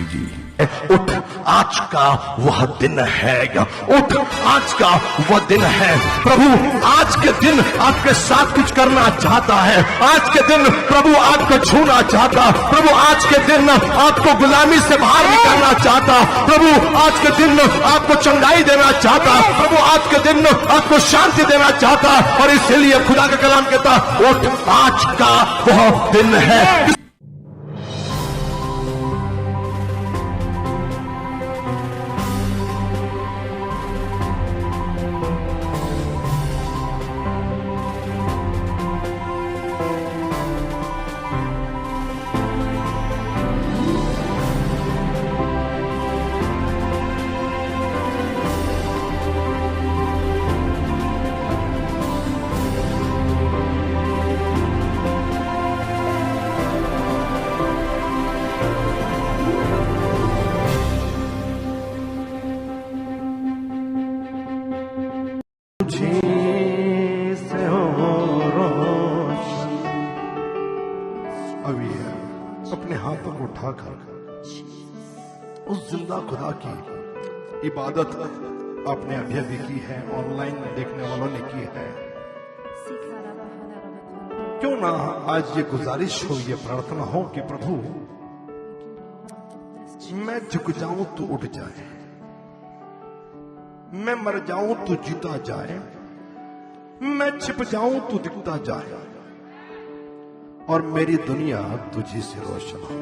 जी। उठ, आज का वह दिन है, उठ, आज का वह दिन है। प्रभु आज के दिन आपके साथ कुछ करना चाहता है। आज के दिन प्रभु आपको छूना चाहता। प्रभु आज के दिन आपको गुलामी से बाहर निकालना चाहता। प्रभु आज के दिन आपको चंगाई देना चाहता। प्रभु आज के दिन आपको शांति देना चाहता। और इसीलिए खुदा का कलाम कहता, उठ, आज का वह दिन है। अपने हाथों को उठाकर उस जिंदा खुदा की इबादत आपने अभी भी की है, ऑनलाइन देखने वालों ने की है। क्यों ना आज ये गुजारिश हो, ये प्रार्थना हो कि प्रभु मैं झुक जाऊं तो उठ जाए, मैं मर जाऊं तो जीता जाए, मैं छिप जाऊं तो दिखता जाए, और मेरी दुनिया तुझी से रोशन हो।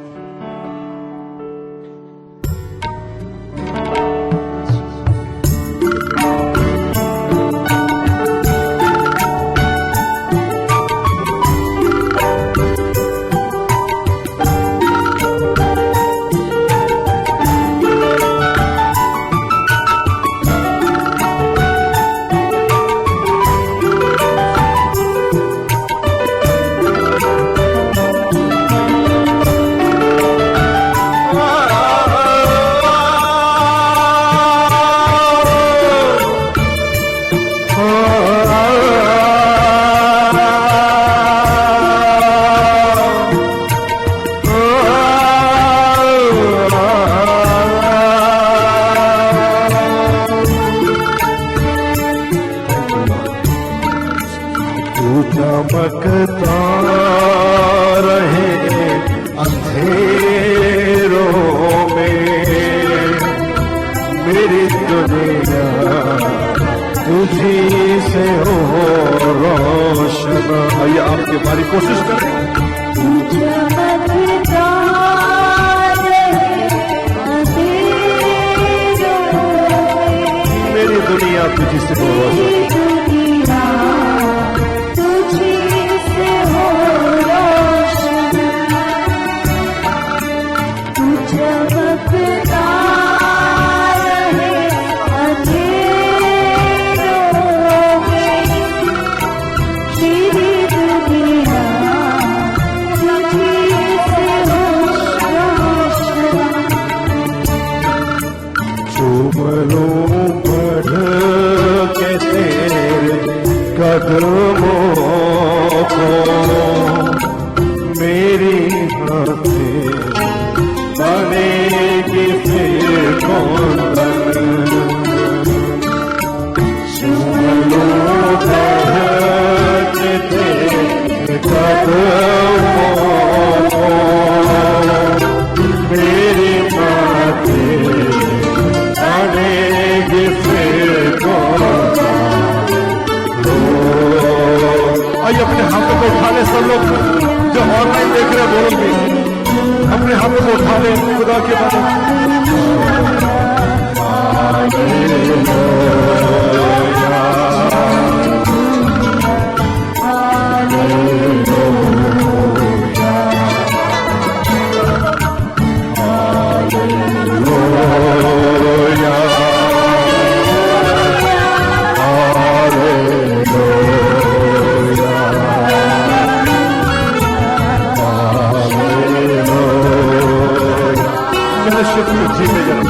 चमकता रहे अंधेरों में, मेरी दुनिया तुझी से हो रोशन। आइए आपके बारी कोशिश करें। चमकता रहे अंधेरों में, मेरी दुनिया तुझी से हो रोशन। कदमों को मेरी हाथें बनेगी फिर कौन कदमों को मेरी हाथें बनेगी फिर कौन। आइए अपने हाथों को उठा ले, सब लोग जो ऑनलाइन देख रहे हैं बोलोगे, अपने हाथों को उठा ले खुदा के जीते जाओ।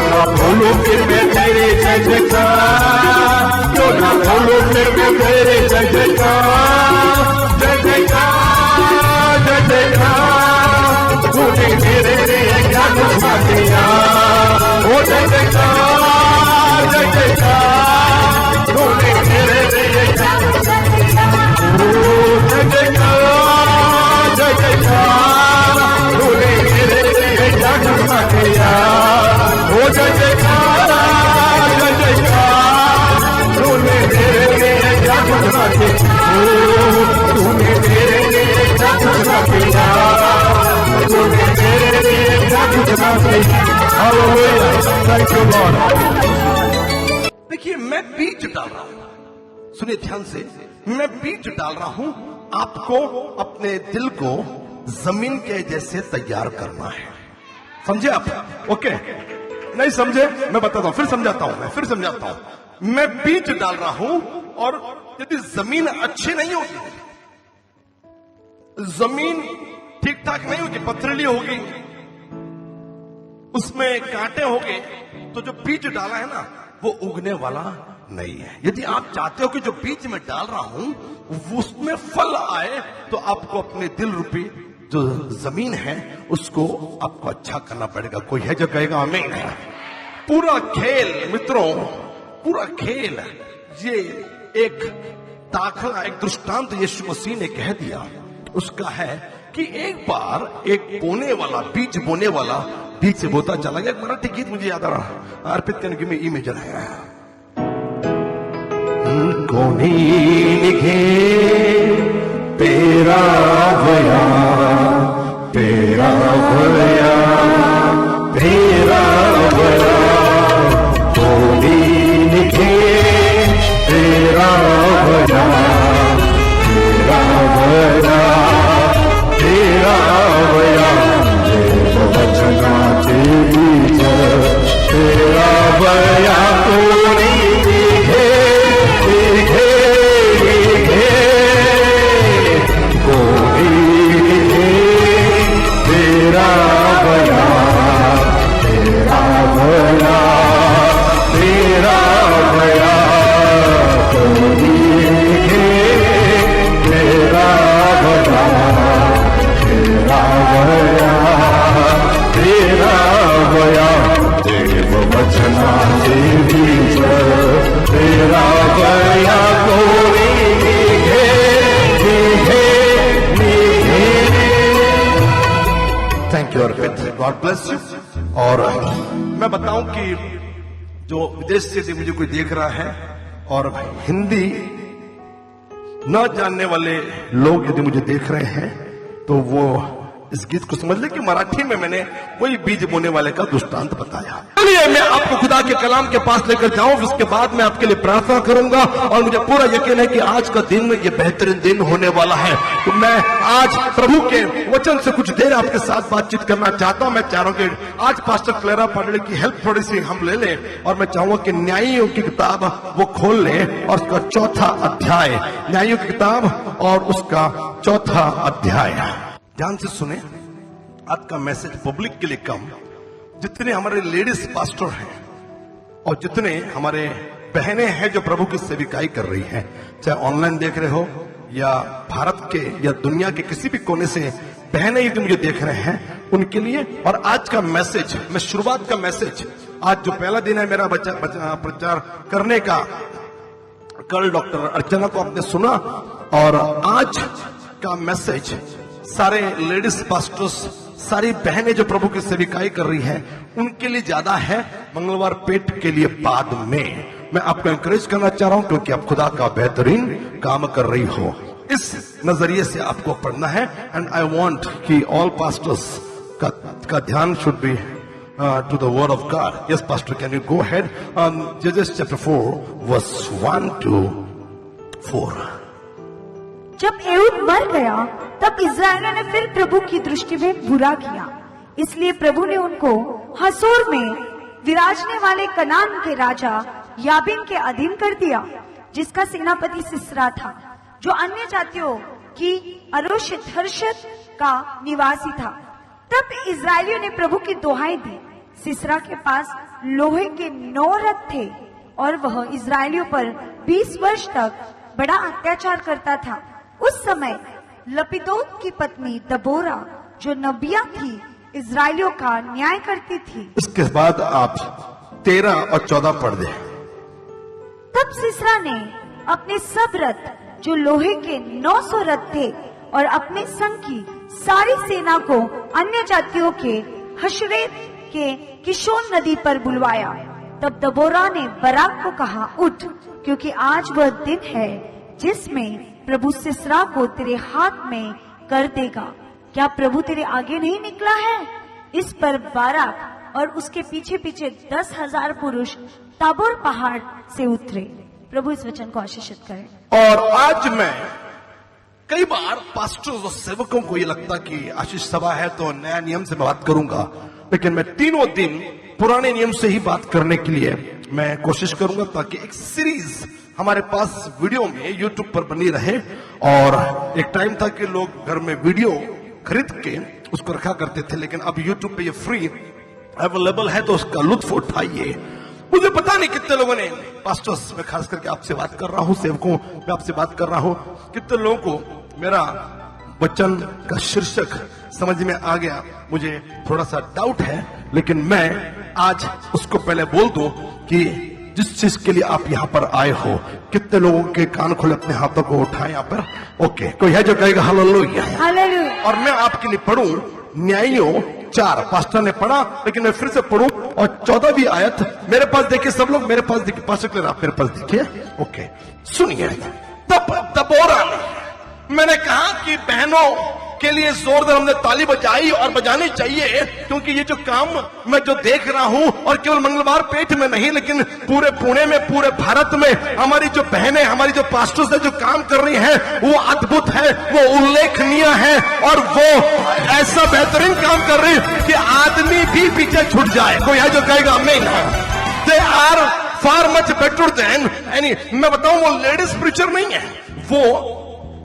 ना बोलो फिर मैं तेरे जय जयकार, तो ना बोलो फिर मैं तेरे जय जयकार, जय जयकार जय जयकार, तूने मेरे लिए क्या कुछा दिया, ओ जय जयकार जय जयकार, तूने मेरे लिए क्या कुछा दिया, ओ जय जयकार जय जयकार, तूने मेरे लिए क्या कुछा दिया, ओ जय जयकार जय जयकार, तूने मेरे लिए क्या कुछा दिया, ओ तूने मेरे लिए क्या कुछा दिया, तूने मेरे लिए क्या कुछा दिया। Hallelujah, thank you Lord. देखिए मैं बीज डाल रहा हूं, सुनिए ध्यान से, मैं बीज डाल रहा हूं, आपको अपने दिल को जमीन के जैसे तैयार करना है। समझे आप? ओके, नहीं समझे मैं बताता हूं, फिर समझाता हूं, मैं फिर समझाता हूं। मैं बीज डाल रहा हूं और यदि जमीन अच्छी नहीं होगी, जमीन ठीक ठाक नहीं होगी, पथरीली होगी, उसमें कांटे होंगे, तो जो बीज डाला है ना वो उगने वाला नहीं है। यदि आप चाहते हो कि जो बीज मैं डाल रहा हूं उसमें फल आए, तो आपको अपने दिल रूपी जो जमीन है उसको आपको अच्छा करना पड़ेगा। कोई है जो कहेगा आमीन? पूरा खेल मित्रों, पूरा खेल ये एक दाखला, एक दृष्टांत यीशु मसीह ने कह दिया उसका है कि एक बार एक बोने वाला, बीज बोने वाला बीज से बोता चला गया। एक मराठी गीत मुझे याद आ रहा, अर्पित करने में इमेज है, कोणी निघे तेरा भया, तेरा भया, तेरा भया, कोणी निघे तेरा भया, तेरा भया, तेरा भया, वचनाचे बीज तेरा भया, कोणी निघे निघे निघे, कोणी निघे तेरा भया, तेरा भया, तेरा भया, कोणी निघे तेरा भया, तेरा भया, तेरा भया, देव वचनाचे बीज तेरा भया, कोणी निघे निघे निघे। Thank you Arpit, God bless you. और मैं बताऊं कि जो विदेश से मुझे कोई देख रहा है और हिंदी न जानने वाले लोग यदि मुझे देख रहे हैं तो वो इस गीत को समझ ले कि मराठी में मैंने वही बीज बोने वाले का दृष्टांत बताया। चलिए मैं आपको खुदा के कलाम के पास लेकर जाऊं, उसके बाद मैं आपके लिए प्रार्थना करूंगा और मुझे पूरा यकीन है कि आज का दिन ये बेहतरीन दिन होने वाला है। तो मैं आज प्रभु के वचन से कुछ देर आपके साथ बातचीत करना चाहता हूं। मैं चाह रहा हूं कि आज पास्टर क्लेरा पांडे की हेल्प थोड़ी सी हम ले लें और मैं चाहूंगा कि न्यायियों की किताब वो खोल लें और उसका चौथा अध्याय, न्यायियों की किताब और उसका चौथा अध्याय। ध्यान से सुने, आज का मैसेज पब्लिक के लिए कम, जितने हमारे लेडीज पास्टर हैं और जितने हमारे बहनें हैं जो प्रभु की सेविकाई कर रही हैं, चाहे ऑनलाइन देख रहे हो या भारत के या दुनिया के किसी भी कोने से बहनें यदि मुझे देख रहे हैं उनके लिए। और आज का मैसेज, मैं शुरुआत का मैसेज, आज जो पहला दिन है मेरा प्रचार करने का, कल डॉक्टर अर्चना को आपने सुना, और आज का मैसेज सारे लेडीज पास्टर्स, सारी बहनें जो प्रभु की सेविकाई कर रही हैं उनके लिए ज्यादा है, मंगलवार पेट के लिए बाद में। मैं आपको एनकरेज करना चाह रहा हूं क्योंकि आप खुदा का बेहतरीन काम कर रही हो, इस नजरिए से आपको पढ़ना है। एंड आई वांट कि ऑल पास्टर्स का ध्यान should be to the word of God. Yes pastor, can you go ahead on जजेस चैप्टर 4 वर्स 1 to 4। जब एहूद मर गया तब इस्राएलियों ने फिर प्रभु की दृष्टि में बुरा किया, इसलिए प्रभु ने उनको हसोर में विराजने वाले कनान के राजा याबीन के अधीन कर दिया, जिसका सेनापति सिसरा था, जो अन्य जातियों की अरोशित हर्षद का निवासी था। तब इस्राएलियों ने प्रभु की दुहाई दी। सिसरा के पास लोहे के 9 रथ थे और वह इस्राएलियों पर 20 वर्ष तक बड़ा अत्याचार करता था। उस समय लपिदोत की पत्नी दबोरा जो नबिया थी, इस्राएलियों का न्याय करती थी। इसके बाद आप 13 और 14 पढ़ दें। तब सिसरा ने अपने सब रथ जो लोहे के 900 रथ थे और अपने संग की सारी सेना को अन्य जातियों के हशरेत के किशोन नदी पर बुलवाया। तब दबोरा ने बराक को कहा, उठ, क्योंकि आज वह दिन है जिसमें प्रभु सिसरा को तेरे हाथ में कर देगा। क्या प्रभु तेरे आगे नहीं निकला है? इस पर बाराक और उसके पीछे पीछे 10,000 पुरुष ताबोर पहाड़ से उतरे। प्रभु इस वचन को आशीषित करें। और आज मैं कई बार पास्टर्स और सेवकों को ये लगता कि आशीष सभा है तो नया नियम से बात करूंगा, लेकिन मैं तीनों दिन पुराने नियम से ही बात करने के लिए मैं कोशिश करूंगा, ताकि एक सीरीज हमारे पास वीडियो में यूट्यूब पर बनी रहे। और एक टाइम था कि लोग घर में वीडियो खरीद के उसको रखा करते थे, लेकिन अब यूट्यूब पे ये फ्री अवेलेबल है, तो उसका लुत्फ उठाइए। मुझे पता नहीं कितने लोगों ने, पास्टर्स में खास करके आपसे बात कर रहा हूं, सेवकों में आपसे बात कर रहा हूं, कितने लोगों को मेरा वचन का शीर्षक समझ में आ गया। मुझे थोड़ा सा डाउट है, लेकिन मैं आज उसको पहले बोल दूं कि जिस चीज के लिए आप यहाँ पर आए हो, कितने लोगों के कान खोले, अपने हाथों को उठाएं यहाँ पर। ओके, कोई है जो कहेगा हालेलुया? हालेलुया। और मैं आपके लिए पढ़ूं न्यायियों 4, पास्टर ने पढ़ा, लेकिन मैं फिर से पढ़ूं। और 14वीं आयत मेरे पास देखिए, सब लोग मेरे पास देखिए, पास्टर आप मेरे पास देखिए। ओके, सुनिए। तब दबोरा ने, मैंने कहा कि बहनों के लिए जोरदार हमने ताली बजाई और बजानी चाहिए, क्योंकि ये जो काम मैं जो देख रहा हूं, और केवल मंगलवार पेठ में नहीं, लेकिन पूरे पुणे में, पूरे भारत में हमारी जो बहनें, हमारी जो पास्टर्स है, जो काम कर रही हैं, वो अद्भुत है, वो उल्लेखनीय है, और वो ऐसा बेहतरीन काम कर रही है कि आदमी भी पीछे छूट जाए। कोई है जो कहेगा आमीन? They are far much better than any. मैं बताऊं, वो लेडीज प्रीचर नहीं है, वो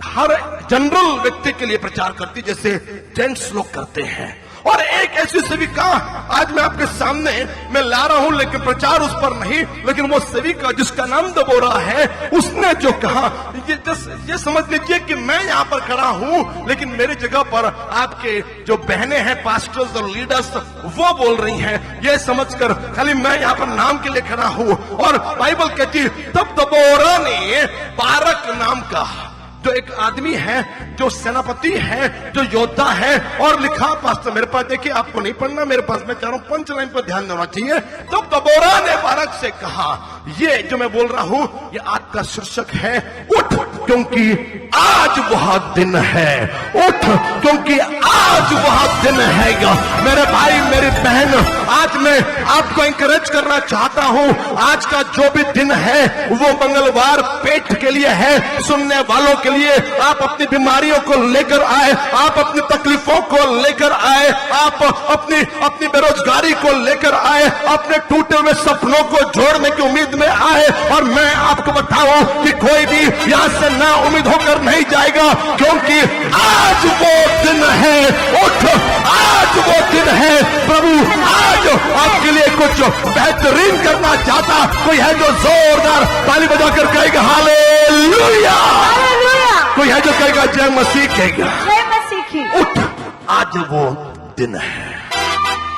हर जनरल व्यक्ति के लिए प्रचार करती, जैसे जेंट्स लोग करते हैं। और एक ऐसी सेविका आज मैं आपके सामने मैं ला रहा हूं, लेकिन प्रचार उस पर नहीं, लेकिन वो सेविका जिसका नाम दबोरा है, उसने जो कहा, ये समझ लीजिए कि मैं यहाँ पर खड़ा हूं, लेकिन मेरी जगह पर आपके जो बहनें हैं, पास्टर्स और लीडर्स, वो बोल रही हैं, ये समझकर खाली मैं यहाँ पर नाम के लिए खड़ा हूं। और बाइबल कहती, तब दबोरा ने बारक नाम का जो एक आदमी है, जो सेनापति है, जो योद्धा है, और लिखा पास्टर मेरे पास देखिए, आपको नहीं पढ़ना, मेरे पास, मैं कह रहा हूं पंच लाइन पर ध्यान देना चाहिए। तो दबोरा ने बारक से कहा, ये जो मैं बोल रहा हूं, ये आज का शीर्षक है, उठ, क्योंकि आज वह दिन है। उठ, क्योंकि आज वह दिन है। मेरे भाई, मेरी बहन, आज मैं आपको इंकरेज करना चाहता हूं, आज का जो भी दिन है वो मंगलवार पेठ के लिए है, सुनने वालों के लिए। आप अपनी बीमारियों को लेकर आए, आप अपनी तकलीफों को लेकर आए, आप अपनी बेरोजगारी को लेकर आए, अपने टूटे हुए सपनों को जोड़ने की उम्मीद में आए। और मैं आपको बताऊं कि कोई भी यहां से ना उम्मीद होकर नहीं जाएगा, क्योंकि आज वो दिन है। उठ, आज वो दिन है। प्रभु आज आपके लिए कुछ बेहतरीन करना चाहता। कोई है जो जोरदार ताली बजाकर कहेगा हालेलुया? कोई है जो कहेगा जय मसीह? कहेगा जय मसीह की। उठ, आज वो दिन है।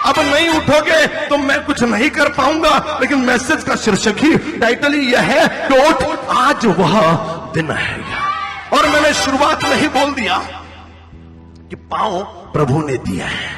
अब नहीं उठोगे तो मैं कुछ नहीं कर पाऊंगा, लेकिन मैसेज का शीर्षक ही, टाइटल ही यह है कि उठ, आज वह दिन है। और मैंने शुरुआत में ही बोल दिया कि पांव प्रभु ने दिया है,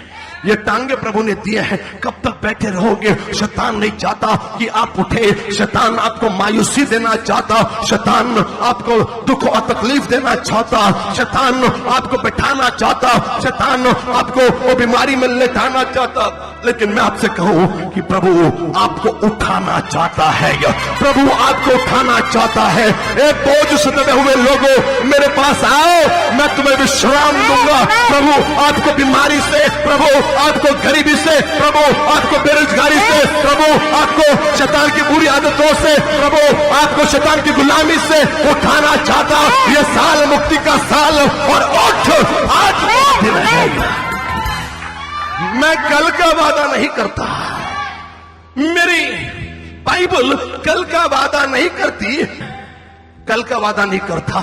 ये टांगे प्रभु ने दिए हैं। कब तक बैठे रहोगे? शैतान नहीं चाहता कि आप उठे, शैतान आपको मायूसी देना चाहता, शैतान आपको दुख और तकलीफ देना चाहता, शैतान आपको बैठाना चाहता, शैतान आपको वो बीमारी में लेटाना चाहता। लेकिन मैं आपसे कहूं कि प्रभु आपको उठाना चाहता है। प्रभु आपको उठाना चाहता है। एक बोझ से दबे हुए लोगों, मेरे पास आओ, मैं तुम्हें विश्राम दूंगा। प्रभु आपको बीमारी से, प्रभु आपको गरीबी से, प्रभु आपको बेरोजगारी से, प्रभु आपको शैतान की बुरी आदतों से, प्रभु आपको शैतान की गुलामी से उठाना चाहता। ये साल मुक्ति का साल, और उठ, आज दिन है। मैं कल का वादा नहीं करता, मेरी बाइबल कल का वादा नहीं करती, कल का वादा नहीं करता।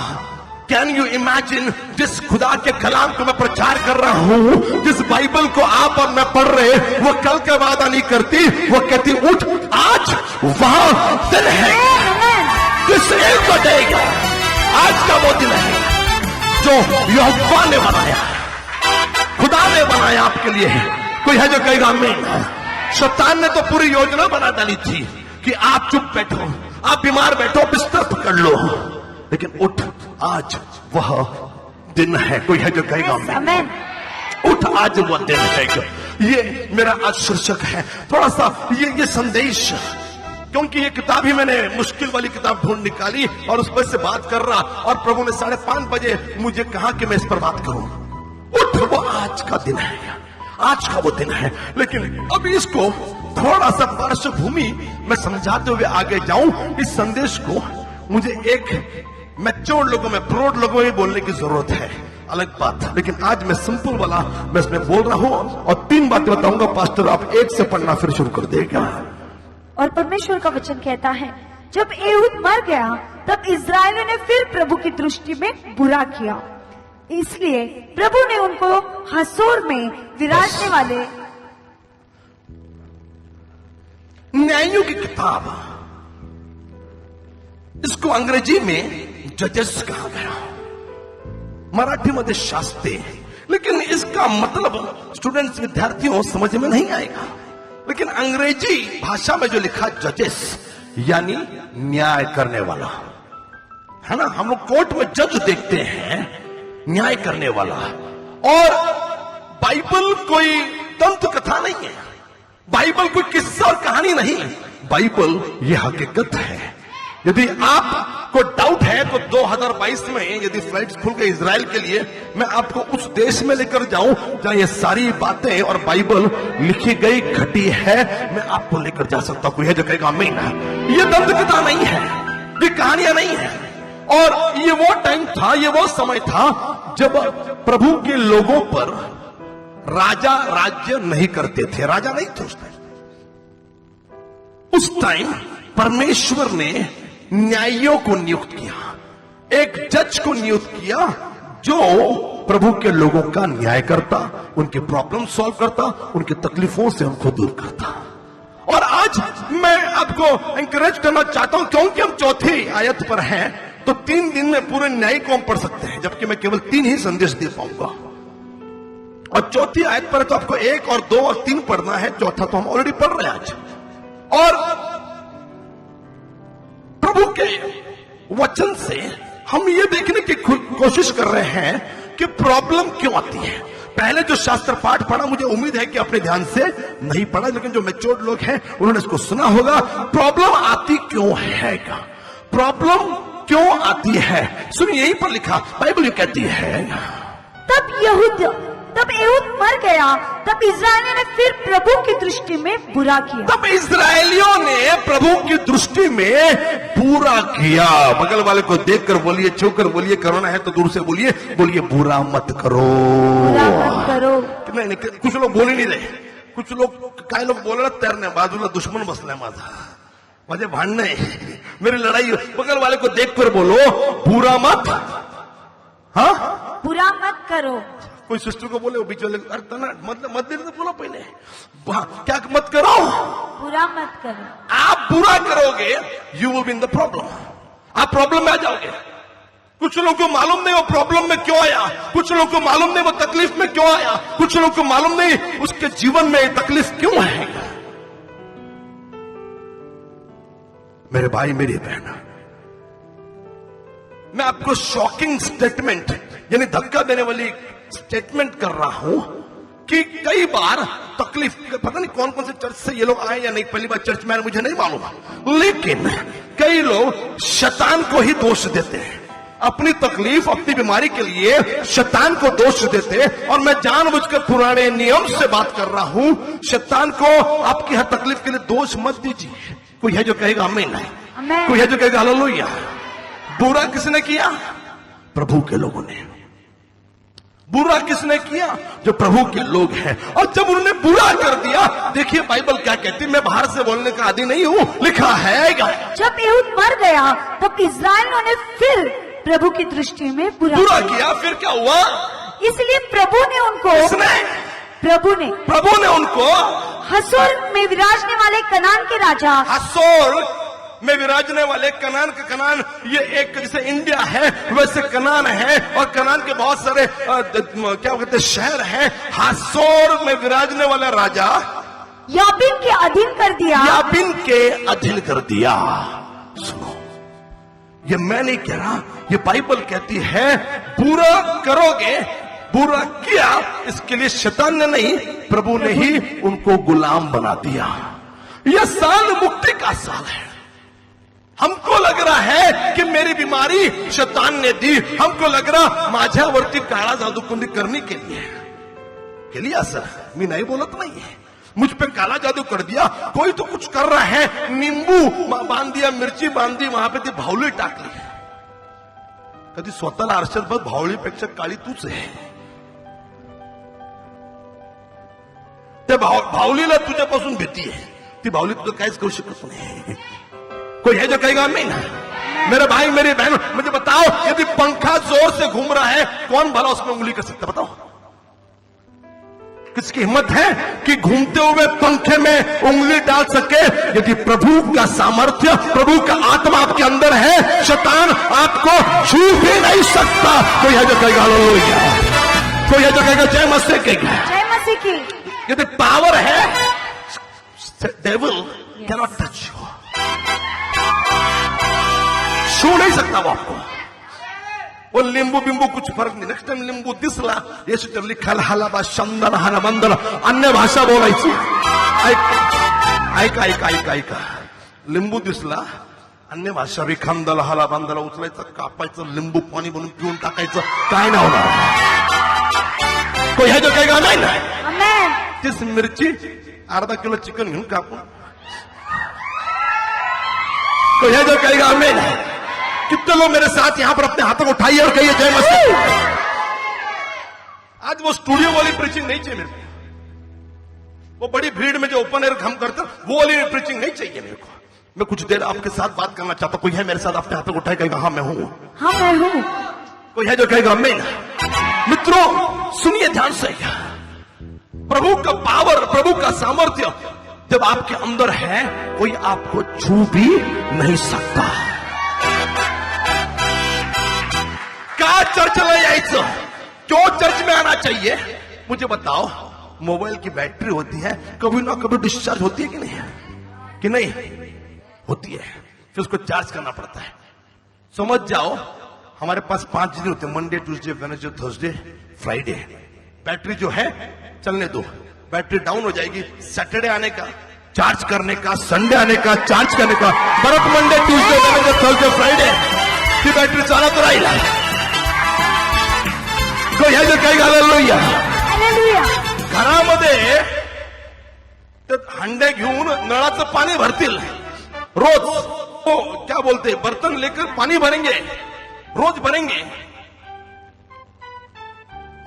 कैन यू इमेजिन, जिस खुदा के कलाम को मैं प्रचार कर रहा हूं, जिस बाइबल को आप और मैं पढ़ रहे, वो कल का वादा नहीं करती। वो कहती उठ, आज वहां दिन है, किस एक को देगा। आज का वो दिन है जो यहोवा ने बनाया, खुदा ने बनाया आपके लिए। कोई है जो कहेगा आमीन। शैतान ने तो पूरी योजना बना डाली थी कि आप चुप बैठो, आप बीमार बैठो, बिस्तर पकड़ लो, लेकिन उठ, आज वह दिन है। कोई है जो कहेगा आमीन। उठ, आज वह दिन है। ये मेरा आज शीर्षक है। थोड़ा सा ये संदेश, क्योंकि ये किताब ही मैंने मुश्किल वाली किताब ढूंढ निकाली और उस पर से बात कर रहा, और प्रभु ने 5:30 बजे मुझे कहा कि मैं इस पर बात करूं। उठ, वो आज का दिन है, आज का वो दिन है। लेकिन अभी इसको थोड़ा सा पार्श्वभूमि मैं समझाते हुए आगे जाऊं। इस संदेश को मुझे एक मैच्योर लोगों में, ब्रॉड लोगों में बोलने की जरूरत है, अलग बात। लेकिन आज मैं सिंपल वाला मैं इसमें बोल रहा हूं, और 3 बातें बताऊंगा। पास्टर आप 1 से पढ़ना फिर शुरू कर देगा। और परमेश्वर का वचन कहता है, जब एहूद मर गया तब इस्राएलियों ने फिर प्रभु की दृष्टि में बुरा किया, इसलिए प्रभु ने उनको हसोर में विराजने वाले न्यायों की किताब, इसको अंग्रेजी में जजेस कहा गया, मराठी में शास्त्री। लेकिन इसका मतलब स्टूडेंट्स, विद्यार्थियों समझ में नहीं आएगा। लेकिन अंग्रेजी भाषा में जो लिखा जजेस यानी न्याय करने वाला, है ना। हम लोग कोर्ट में जज देखते हैं, न्याय करने वाला। और बाइबल कोई तंत्र कथा नहीं है, बाइबल कोई किस्सा और कहानी नहीं, बाइबल ये हकीकत है। यदि आपको डाउट है तो 2022 में यदि फ्लाइट्स खुल गए इजराइल के लिए, मैं आपको उस देश में लेकर जाऊं जहां ये सारी बातें और बाइबल लिखी गई, घटी है, मैं आपको लेकर जा सकता हूं। कोई है जो कहेगा आमीन। ये दंत कथा नहीं है, ये कहानियां नहीं है। और ये वो टाइम था, ये वो समय था जब प्रभु के लोगों पर राजा राज्य नहीं करते थे, राजा नहीं थे उस टाइम। उस टाइम परमेश्वर ने न्यायियों को नियुक्त किया, एक जज को नियुक्त किया जो प्रभु के लोगों का न्याय करता, उनकी प्रॉब्लम सॉल्व करता, उनकी तकलीफों से उनको दूर करता। और आज मैं आपको एंकरेज करना चाहता हूं, क्योंकि हम चौथी आयत पर हैं, तो 3 दिन में पूरे न्याय को हम पढ़ सकते हैं, जबकि मैं केवल 3 ही संदेश दे पाऊंगा। और चौथी आयत पर तो आपको 1 और 2 और 3 पढ़ना है, चौथा तो हम ऑलरेडी पढ़ रहे हैं आज। और प्रभु के वचन से हम ये देखने की कोशिश कर रहे हैं कि प्रॉब्लम क्यों आती है। पहले जो शास्त्र पाठ पढ़ा, मुझे उम्मीद है कि अपने ध्यान से नहीं पढ़ा, लेकिन जो मैच्योर्ड लोग हैं उन्होंने इसको सुना होगा। प्रॉब्लम आती क्यों है, प्रॉब्लम क्यों आती है? सुनिए, यहीं पर लिखा, बाइबल ये कहती है, तब एहूद मर गया, तब इस्राएलियों ने फिर प्रभु की दृष्टि में बुरा किया। तब इस्राएलियों ने प्रभु की दृष्टि में बुरा किया। बगल वाले को देखकर बोलिए, छूकर बोलिए, करना है तो दूर से बोलिए, बुरा मत करो, बुरा मत करो। नहीं, कुछ लोग बोल ही नहीं रहे, कुछ लोग काय लोग बोल रहे तैरने, बाजूला दुश्मन बसलाय माझे भांडणे, मेरी लड़ाई। बगल वाले को देखकर बोलो, बुरा मत, हाँ, बुरा मत करो। कोई सिस्टर को बोले, वो बीच वाले मत देने बोलो पहले, क्या मत करो, बुरा मत करो। आप बुरा करोगे, you will be in the problem, आप प्रॉब्लम में आ जाओगे। कुछ लोगों को मालूम नहीं वो प्रॉब्लम में क्यों आया, कुछ लोगों को मालूम नहीं वो तकलीफ में क्यों आया, कुछ लोगों को मालूम नहीं उसके जीवन में तकलीफ क्यों है। मेरे भाई, मेरी बहन, मैं आपको शॉकिंग स्टेटमेंट यानी धक्का देने वाली स्टेटमेंट कर रहा हूं कि कई बार तकलीफ, पता नहीं कौन कौन से चर्च से ये लोग आए या नहीं, पहली बार चर्च में आए मुझे नहीं मालूम, लेकिन कई लोग शैतान को ही दोष देते हैं अपनी तकलीफ, अपनी बीमारी के लिए शैतान को दोष देते हैं। और मैं जानबूझकर पुराने नियम से बात कर रहा हूं, शैतान को आपकी हर तकलीफ के लिए दोष मत दीजिए। कोई है जो कहेगा आमीन, नहीं कोई है जो कहेगा हालेलुया। बुरा किसने किया? प्रभु के लोगों ने। बुरा किसने किया? जो प्रभु के लोग हैं। और जब उन्होंने बुरा कर दिया, देखिए बाइबल क्या कहती है, मैं बाहर से बोलने का आदि नहीं हूं, लिखा है जब एहूद मर गया तब इस्राएलियों ने फिर प्रभु की दृष्टि में बुरा किया। फिर क्या हुआ? इसलिए प्रभु ने उनको हसोर में विराजने वाले कनान के राजा, हसोर में विराजने वाले कनान के, कनान ये एक जैसे इंडिया है वैसे कनान है, और कनान के बहुत सारे क्या कहते शहर हैं। हसोर में विराजने वाला राजा याबीन के अधीन कर दिया, याबीन के अधीन कर दिया। सुनो, ये मैं नहीं कह रहा, ये बाइबल कहती है बुरा करोगे, बुरा किया, इसके लिए शैतान ने नहीं, प्रभु ने ही उनको गुलाम बना दिया। यह साल मुक्ति का साल है। हमको लग रहा है कि मेरी बीमारी शैतान ने दी, हमको लग रहा माझ्यावरती काळा जादूकुंडी करने के लिए असर, मैं नहीं बोलत नहीं है, मुझ पे काला जादू कर दिया, कोई तो कुछ कर रहा है, नींबू बांध दिया, मिरची बांध दी, वहां पे ती भावली टाकली। कधी स्वतःला आरशात बघ, भावलीपेक्षा काळी तूच आहे। त्या भावलीला तुझ्यापासून भीती आहे, ती भावली तुझं काहीच करू शकत नाही। कोई है जो कहेगा नहीं ना? मेरे भाई मेरी बहन, मुझे बताओ, यदि पंखा जोर से घूम रहा है, कौन भला उसमें उंगली कर सकता? बताओ, किसकी हिम्मत है कि घूमते हुए पंखे में उंगली डाल सके? यदि प्रभु का सामर्थ्य, प्रभु का आत्मा आपके अंदर है, शैतान आपको छू भी नहीं सकता। कोई है जो कहेगा हालेलुया, कोई है जो कहेगा जय मसीह की। यदि पावर है, डेविल कैनॉट टच यू, छू नहीं सकता वो आपको। वो लिंबू बिंबू कुछ फर्क नाही। नेक्स्ट टाइम लिंबू दिसला, येशू तर लिखाल हलाबा शंदन हना बंदन, अन्य भाषा बोलायची। ऐका ऐका ऐका ऐका, लिंबू दिसला, अन्य भाषा विखंदल हाला बांधला, उचलायचं, कापायचं, लिंबू पाणी बनवून पिऊन टाकायचं, काय नाही होणार। कोई है जो कहेगा नाही ना? तीस मिरची अर्धा किलो चिकन घेऊन कापून, कोई है जो कहेगा आमीन? कितने लोग मेरे साथ यहां पर अपने हाथों को उठाइए और कहिए जय मसीह। आज वो स्टूडियो वाली प्रीचिंग नहीं चाहिए मेरे को, वो बड़ी भीड़ में जो ओपन एयर हम करते वो वाली प्रीचिंग नहीं चाहिए मेरे को। मैं कुछ देर आपके साथ बात करना चाहता हूं। कोई है मेरे साथ अपने हाथों को उठाए कहेगा हाँ मैं हूं, हाँ मैं हूं। कोई है जो कहेगा आमीन? मित्रों सुनिए ध्यान से, प्रभु का पावर, प्रभु का सामर्थ्य जब आपके अंदर है, कोई आपको छू भी नहीं सकता। का चर्चला यायचं, क्यों चर्च में आना चाहिए? मुझे बताओ, मोबाइल की बैटरी होती है, कभी ना कभी डिस्चार्ज होती है कि नहीं? कि नहीं होती है, फिर उसको चार्ज करना पड़ता है। समझ जाओ, हमारे पास 5 दिन होते हैं, Monday Tuesday Wednesday Thursday Friday. Battery जो है चलने दो, बैटरी डाउन हो जाएगी। सैटरडे आने का चार्ज करने का, संडे आने का चार्ज करने का, बरं Monday Tuesday Wednesday Thursday Friday ती बैटरी चालत राहील। कोई है जो कहेगा हालेलुया, हालेलुया। घरामध्ये हंडे घेऊन नळाचं पाणी भरतील रोज, वो क्या बोलते, बर्तन लेकर पानी भरेंगे, रोज भरेंगे,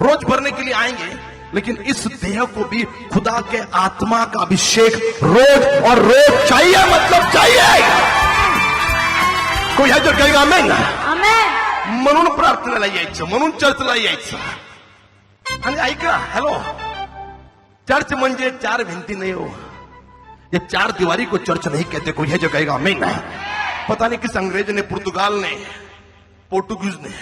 रोज भरने के लिए आएंगे। लेकिन इस देह को भी खुदा के आत्मा का अभिषेक रोज और रोज चाहिए, मतलब चाहिए। कोई है जो कहेगा आमेन? आमेन। म्हणून प्रार्थनेला यायचं, म्हणून चर्चला यायचं। आणि ऐका, हॅलो, चर्च म्हणजे 4 भिंती नहीं हो, ये 4 दीवारी को चर्च नहीं कहते। कोई है जो कहेगा आमीन? पता नहीं किस अंग्रेज ने, पुर्तगाल ने, पोर्टुगीज ने,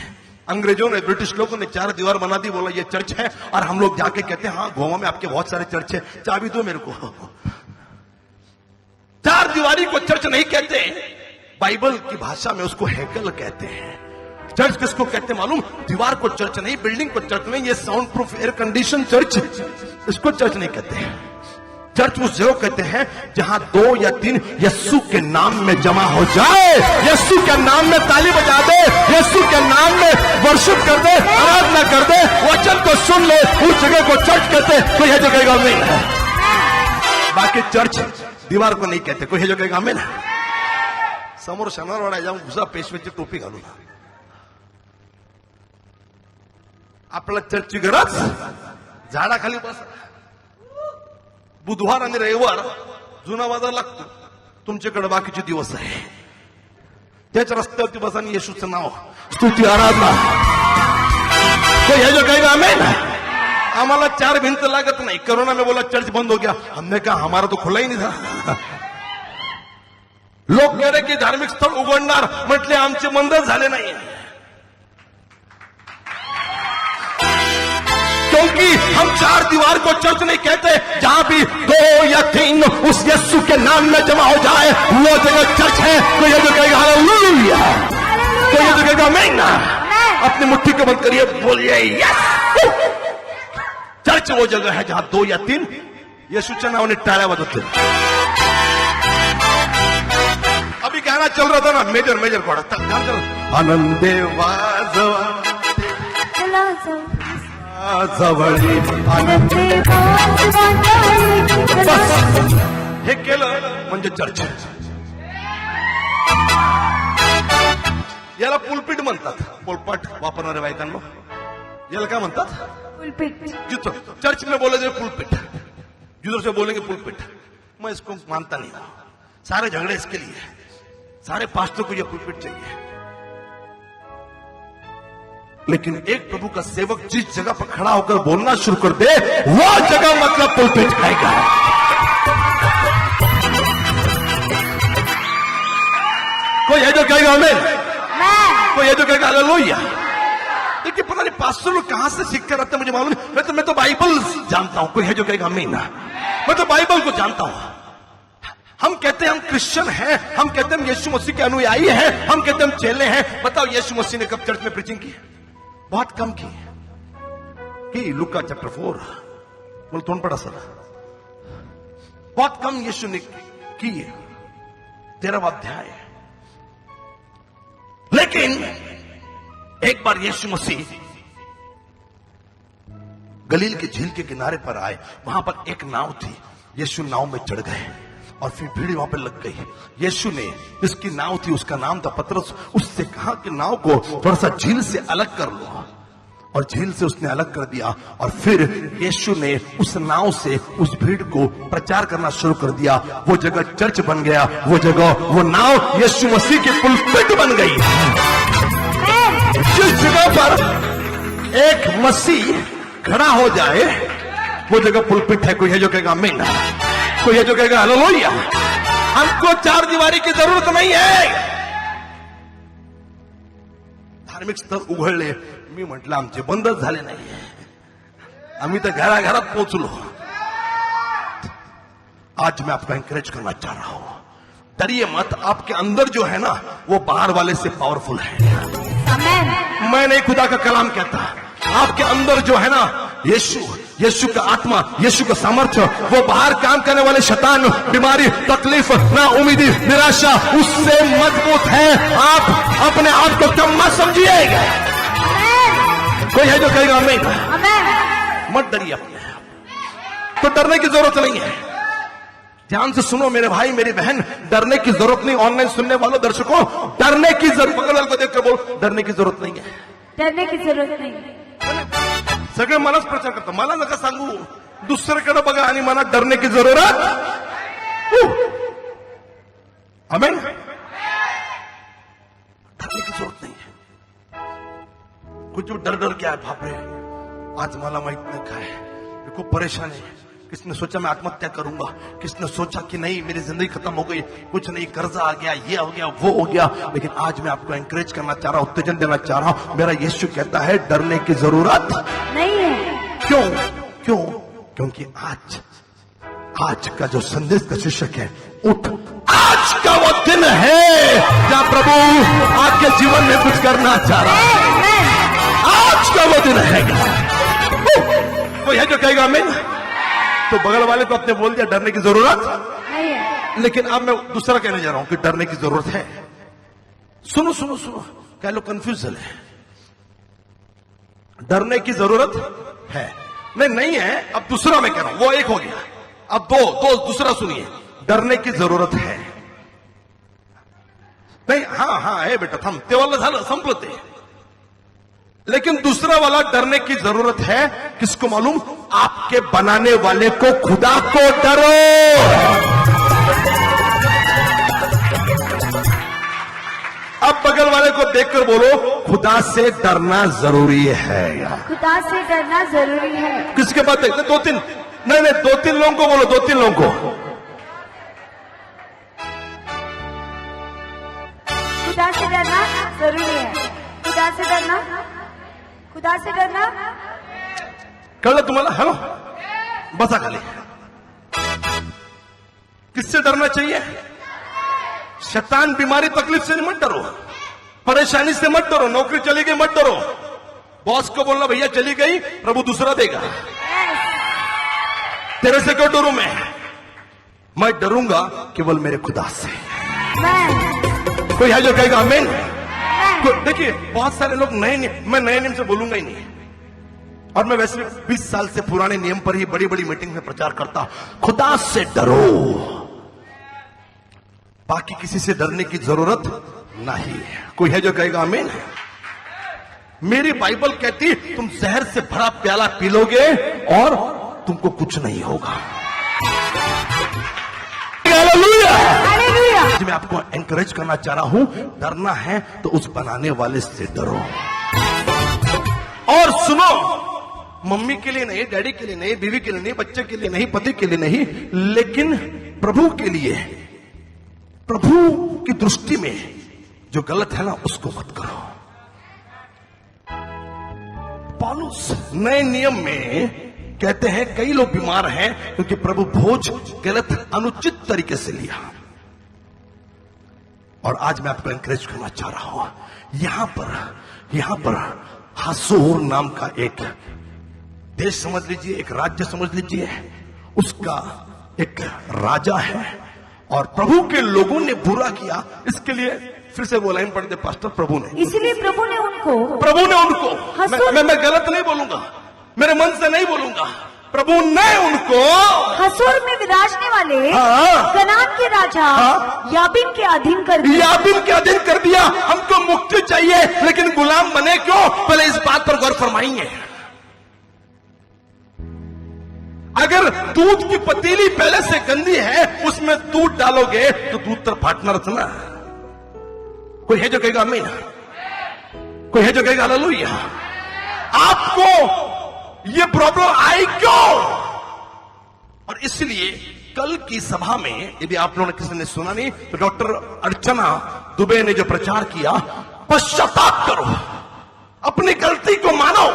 अंग्रेजों ने, ब्रिटिश लोगों ने 4 दीवार बना दी, बोला ये चर्च है। और हम लोग जाके कहते हैं हाँ गोवा में आपके बहुत सारे चर्च है, चाबी दो मेरे को। 4 दीवारी को चर्च नहीं कहते, बाइबल की भाषा में उसको हैकल कहते हैं। चर्च किसको कहते मालूम? दीवार को चर्च नहीं, बिल्डिंग को चर्च नहीं, ये sound proof air condition church, इसको चर्च नहीं कहते। चर्च उस जगह कहते हैं जहां 2 या 3 यीशु के नाम में जमा हो जाए, यीशु के नाम में ताली बजा दे, यीशु के नाम में वर्शिप कर दे, आराधना कर दे, वचन को सुन ले, उस जगह को चर्च कहते। कोई है जो कहेगा आमीन। बाकी चर्च दीवार को नहीं कहते। कोई है जो कहेगा आमीन। समोर शनिवारवाडा जाऊन घुसा पेशवेची टोपी घालून आपला चर्चची गरज झाडाखाली बस। बुधवार आणि रविवार जुना बाजार लागतो, तुमच्याकडे बाकीचे दिवस आहे, त्याच रस्त्यावरती बसा आणि येशूचं नाव स्तुती आराधना। तो हे जो कहेगा आमीन। आम्हाला 4 भिंत लागत नाही। कोरोना में बोला चर्च बंद हो गया, हमने कहा हमारा तो खुला ही नहीं था। लोक कह रहे की धार्मिक स्थळ उघडणार, म्हटले आमचे बंदच झाले नाही, क्योंकि हम 4 दीवार को चर्च नहीं कहते। जहां भी 2 या 3 उस यीशु के नाम में जमा हो जाए वो जगह चर्च है। तो ये जो कहेगा हालेलुया, तो ये जो कहेगा आमीन। अपनी मुट्ठी को बंद करिए, बोलिए यस। चर्च वो जगह है जहां 2 या 3 यीशुच्या नावाने टाळ्या वाजवतील। अभी गाना चल रहा था ना, मेजर कोड़ा आनंदे वाजवा जवळी आनंदे बस हे केलं म्हणजे चर्च। याला पुलपिट म्हणतात। पोलपाट वापरणारे बायकांनो याला काय म्हणतात? पुलपिट। जिधर चर्च में बोले जाए पुलपिट, जिधर से बोलेंगे पुलपिट। मैं इसको मानता नहीं। सारे झगड़े इसके लिए, सारे पास्टर को ये पुलपिट चाहिए। लेकिन एक प्रभु का सेवक जिस जगह पर खड़ा होकर बोलना शुरू कर दे वो जगह मतलब पुलपिट आएगा। कोई है जो कहेगा आमीन, कोई है जो कहेगा हालेलुया। देखिए पता नहीं पास्टर लोग कहां से सीख कर आते हैं मुझे मालूम नहीं। मैं तो बाइबल जानता हूं। कोई है जो कहेगा आमीन। मैं तो बाइबल को जानता हूं। हम कहते हैं हम क्रिश्चियन हैं, हम कहते हैं हम यीशु मसीह के अनुयायी हैं, हम कहते हैं हम चेले हैं। बताओ यीशु मसीह ने कब चर्च में प्रीचिंग की? बहुत कम की लुका चैप्टर 4 बोल तोड़ पड़ा सर, बहुत कम यीशु ने की 13वां अध्याय। लेकिन एक बार यीशु मसीह गलील के झील के किनारे पर आए। वहां पर एक नाव थी, यीशु नाव में चढ़ गए और फिर भीड़ वहां पर लग गई। यीशु ने जिसकी नाव थी उसका नाम था पतरस, उससे कहा कि नाव को थोड़ा सा झील से अलग कर लो, और झील से उसने अलग कर दिया। और फिर यीशु ने उस नाव से उस भीड़ को प्रचार करना शुरू कर दिया। वो जगह चर्च बन गया, वो जगह वो नाव यीशु मसीह की पुलपिट बन गई। जिस जगह पर एक मसीह खड़ा हो जाए वो जगह पुलपिट है। कोई है जो कहेगा आमीन, कोई है जो कहेगा हालेलुया। हमको 4 दीवारी की जरूरत नहीं है। धार्मिक स्थळ उघडले, मी म्हटलं आमचे बंदच झाले नाही, आम्ही तर घराघरात पोहोचलो। आज मैं आपको एनकरेज करना चाह रहा हूं, डरिए मत। आपके अंदर जो है ना वो बाहर वाले से पावरफुल है। मैं नहीं खुदा का कलाम कहता, आपके अंदर जो है ना यीशु का आत्मा, यीशु का सामर्थ्य, वो बाहर काम करने वाले शैतान, बीमारी, तकलीफ, नाउमीदी, निराशा उससे मजबूत है। आप अपने आप को कम मत समझिएगा। कोई है जो कहेगा आमीन। मत डरिए अपने आप, तो डरने की जरूरत नहीं है। ध्यान से सुनो मेरे भाई मेरी बहन, डरने की जरूरत नहीं। ऑनलाइन सुनने वालों दर्शकों, डरने की जरूरत, बगल वाले को देखकर बोल डरने की जरूरत नहीं है। डरने की जरूरत नहीं। सगळे मलाच प्रचार करतो, मला नका सांगू, दुसऱ्याकडे बघा आणि मला डरने की जरूरत। आमीन। डरने की जरूरत नहीं है। कुछ डर क्या है, बाप रे आज मला माहित नाही काय, मैं खूब परेशान है। किसने सोचा मैं आत्महत्या करूंगा, किसने सोचा कि नहीं मेरी जिंदगी खत्म हो गई, कुछ नहीं, कर्जा आ गया, ये हो गया, वो हो गया। लेकिन आज मैं आपको एनकरेज करना चाह रहा हूं, उत्तेजन देना चाह रहा हूं। मेरा यीशु कहता है डरने की जरूरत नहीं है। क्यों? क्योंकि आज का जो संदेश का शीर्षक है उठ, आज का वो दिन है जहां प्रभु आपके जीवन में कुछ करना चाह रहा है। आज का वो दिन है। कोई है जो कहेगा आमीन। तो बगल वाले को अपने बोल दिया डरने की जरूरत, नहीं है। लेकिन अब मैं दूसरा कहने जा रहा हूं कि डरने की जरूरत है। सुनो सुनो सुनो, क्या लोग कंफ्यूजन है। डरने की जरूरत है, नहीं है। अब दूसरा मैं कह रहा हूं, वो एक हो गया, अब दो दूसरा सुनिए। डरने की जरूरत है, नाही हा है बेटा, थांब, ते वाला झालं, संपलं ते। लेकिन दूसरा वाला डरने की जरूरत है, किसको मालूम? आपके बनाने वाले को, खुदा को डरो। अब बगल वाले को देखकर बोलो, खुदा से डरना जरूरी है यार। खुदा से डरना जरूरी है। किसके बात है? दो तीन, नहीं, दो तीन लोगों को बोलो, दो तीन लोगों को। खुदा से डरना जरूरी है। खुदा से डरना, खुदा से डरना। कळलं तुम्हाला? हेलो, बसा खाली। किससे डरना चाहिए? शैतान, बीमारी, तकलीफ से मत डरो, परेशानी से मत डरो, नौकरी चली गई मत डरो। बॉस को बोलना भैया चली गई, प्रभु दूसरा देगा, तेरे से क्यों डरूं मैं डरूंगा केवल मेरे खुदा से। कोई है जो कहेगा आमीन? देखिए, बहुत सारे लोग मैं नए नियम से बोलूंगा ही नहीं, और मैं वैसे 20 साल से पुराने नियम पर ही बड़ी बड़ी मीटिंग में प्रचार करता। खुदा से डरो, बाकी किसी से डरने की जरूरत नहीं। कोई है जो कहेगा आमीन? मेरी बाइबल कहती तुम जहर से भरा प्याला पी लोगे और तुमको कुछ नहीं होगा। हालेलुया। मैं आपको एनकरेज करना चाह रहा हूं, डरना है तो उस बनाने वाले से डरो। और सुनो, मम्मी के लिए नहीं, डैडी के लिए नहीं, बीवी के लिए नहीं, बच्चे के लिए नहीं, पति के लिए नहीं, लेकिन प्रभु के लिए। प्रभु की दृष्टि में जो गलत है ना, उसको मत करो। पौलुस नए नियम में कहते हैं कई लोग बीमार हैं क्योंकि प्रभु भोज गलत, अनुचित तरीके से लिया। और आज मैं आपको एनकरेज करना चाह रहा हूं, यहां पर हासोर नाम का एक देश समझ लीजिए, एक राज्य समझ लीजिए, उसका एक राजा है और प्रभु के लोगों ने बुरा किया। इसके लिए फिर से वो लाइन पढ़ दे पास्टर, प्रभु ने, इसलिए प्रभु ने उनको मैं गलत नहीं बोलूंगा, मेरे मन से नहीं बोलूंगा, प्रभु ने उनको हसूर में विराजने वाले कनान के राजा याबीन के अधीन कर दिया। हमको मुक्ति चाहिए, लेकिन गुलाम बने क्यों? पहले इस बात पर गौर फरमाएंगे। अगर दूध की पतीली पहले से गंदी है, उसमें दूध डालोगे तो दूध तर फाटना रखना। कोई है जो कहेगा आमीन? कोई है जो कहेगा हालेलुया? आपको ये प्रॉब्लम आई क्यों? और इसलिए कल की सभा में, यदि आप लोगों ने किसी ने सुना नहीं, तो डॉक्टर अर्चना दुबे ने जो प्रचार किया, पश्चाताप करो, अपनी गलती को मानो,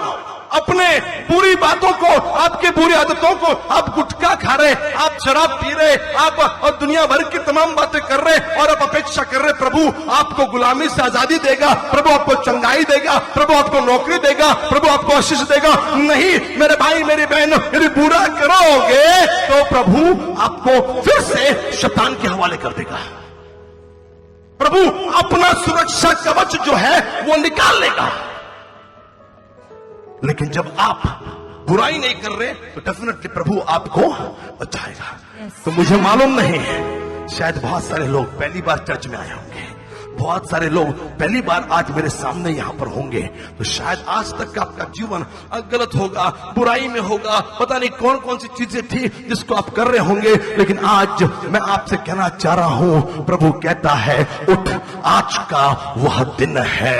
अपने बुरी बातों को, आपके बुरी आदतों को, आप गुटखा खा रहे, आप शराब पी रहे, आप और दुनिया भर की तमाम बातें कर रहे और आप अपेक्षा कर रहे प्रभु आपको गुलामी से आजादी देगा, प्रभु आपको चंगाई देगा, प्रभु आपको नौकरी देगा, प्रभु आपको आशीष देगा। नहीं मेरे भाई मेरी बहन, यदि बुरा करोगे तो प्रभु आपको फिर से शैतान के हवाले कर देगा। प्रभु अपना सुरक्षा कवच जो है वो निकाल लेगा। लेकिन जब आप बुराई नहीं कर रहे तो डेफिनेटली प्रभु आपको बचाएगा। तो मुझे मालूम नहीं, शायद बहुत सारे लोग पहली बार चर्च में आए होंगे, बहुत सारे लोग पहली बार आज मेरे सामने यहां पर होंगे, तो शायद आज तक का आपका जीवन गलत होगा, बुराई में होगा, पता नहीं कौन कौन सी चीजें थी जिसको आप कर रहे होंगे। लेकिन आज मैं आपसे कहना चाह रहा हूं, प्रभु कहता है उठ, आज का वह दिन है,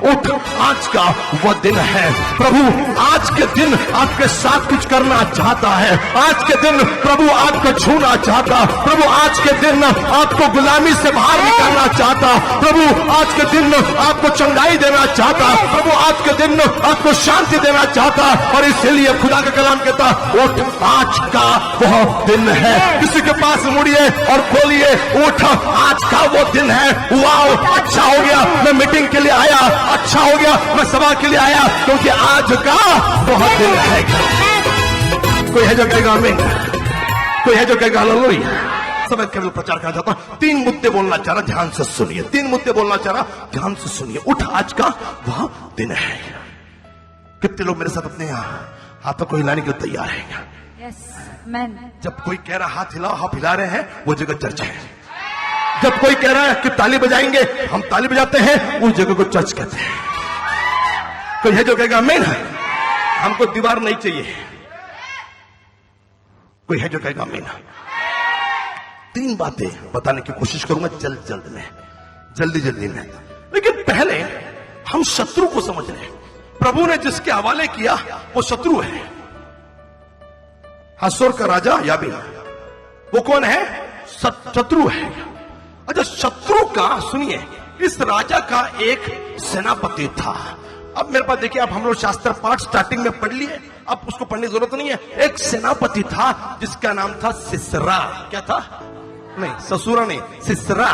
उठ, आज का वह दिन है। प्रभु आज के दिन आपके साथ कुछ करना चाहता है, आज के दिन प्रभु आपको छूना चाहता, प्रभु आज के दिन आपको गुलामी से बाहर निकालना चाहता, प्रभु आज के दिन आपको चंगाई देना चाहता, प्रभु आज के दिन आपको शांति देना चाहता। और इसलिए खुदा का कलाम कहता उठ, आज का वह दिन है। किसी के पास मुड़िए और खोलिए, उठ, आज का वो दिन है। वाह, अच्छा हो गया मैं मीटिंग के लिए आया, अच्छा हो गया मैं सभा के लिए आया, क्योंकि आज का वह दिन है। कोई है जो कहेगा आमीन? कोई है जो कहेगा हालेलुया। समय केवल प्रचार करना चाहता हूं। 3 मुद्दे बोलना चाह रहा, ध्यान से सुनिए। 3 मुद्दे बोलना चाह रहा, ध्यान से सुनिए। उठ, आज का वह दिन है। कितने लोग मेरे साथ अपने हाथों को हिलाने के लिए तैयार हैं? Yes man. जब कोई कह रहा हाथ हिलाओ, आप हिला रहे हैं, वो जगह चर्च है। जब कोई कह रहा है कि ताली बजाएंगे, हम ताली बजाते हैं, उस जगह को चर्च कहते हैं। कोई है जो कहेगा आमीन। हमको दीवार नहीं चाहिए। कोई है जो कहेगा आमीन। 3 बातें बताने की कोशिश करूंगा जल्दी में। लेकिन पहले हम शत्रु को समझ लें। प्रभु ने जिसके हवाले किया वो शत्रु है। हासोर का राजा याबीन, वो कौन है? शत्रु है। अच्छा, शत्रु का सुनिए, इस राजा का एक सेनापति था। अब मेरे पास देखिए, आप हम लोग शास्त्र पाठ स्टार्टिंग में पढ़ लिए, अब उसको पढ़ने की जरूरत नहीं है। एक सेनापति था जिसका नाम था सिसरा। क्या था? नहीं, ससुरा नहीं, सिसरा।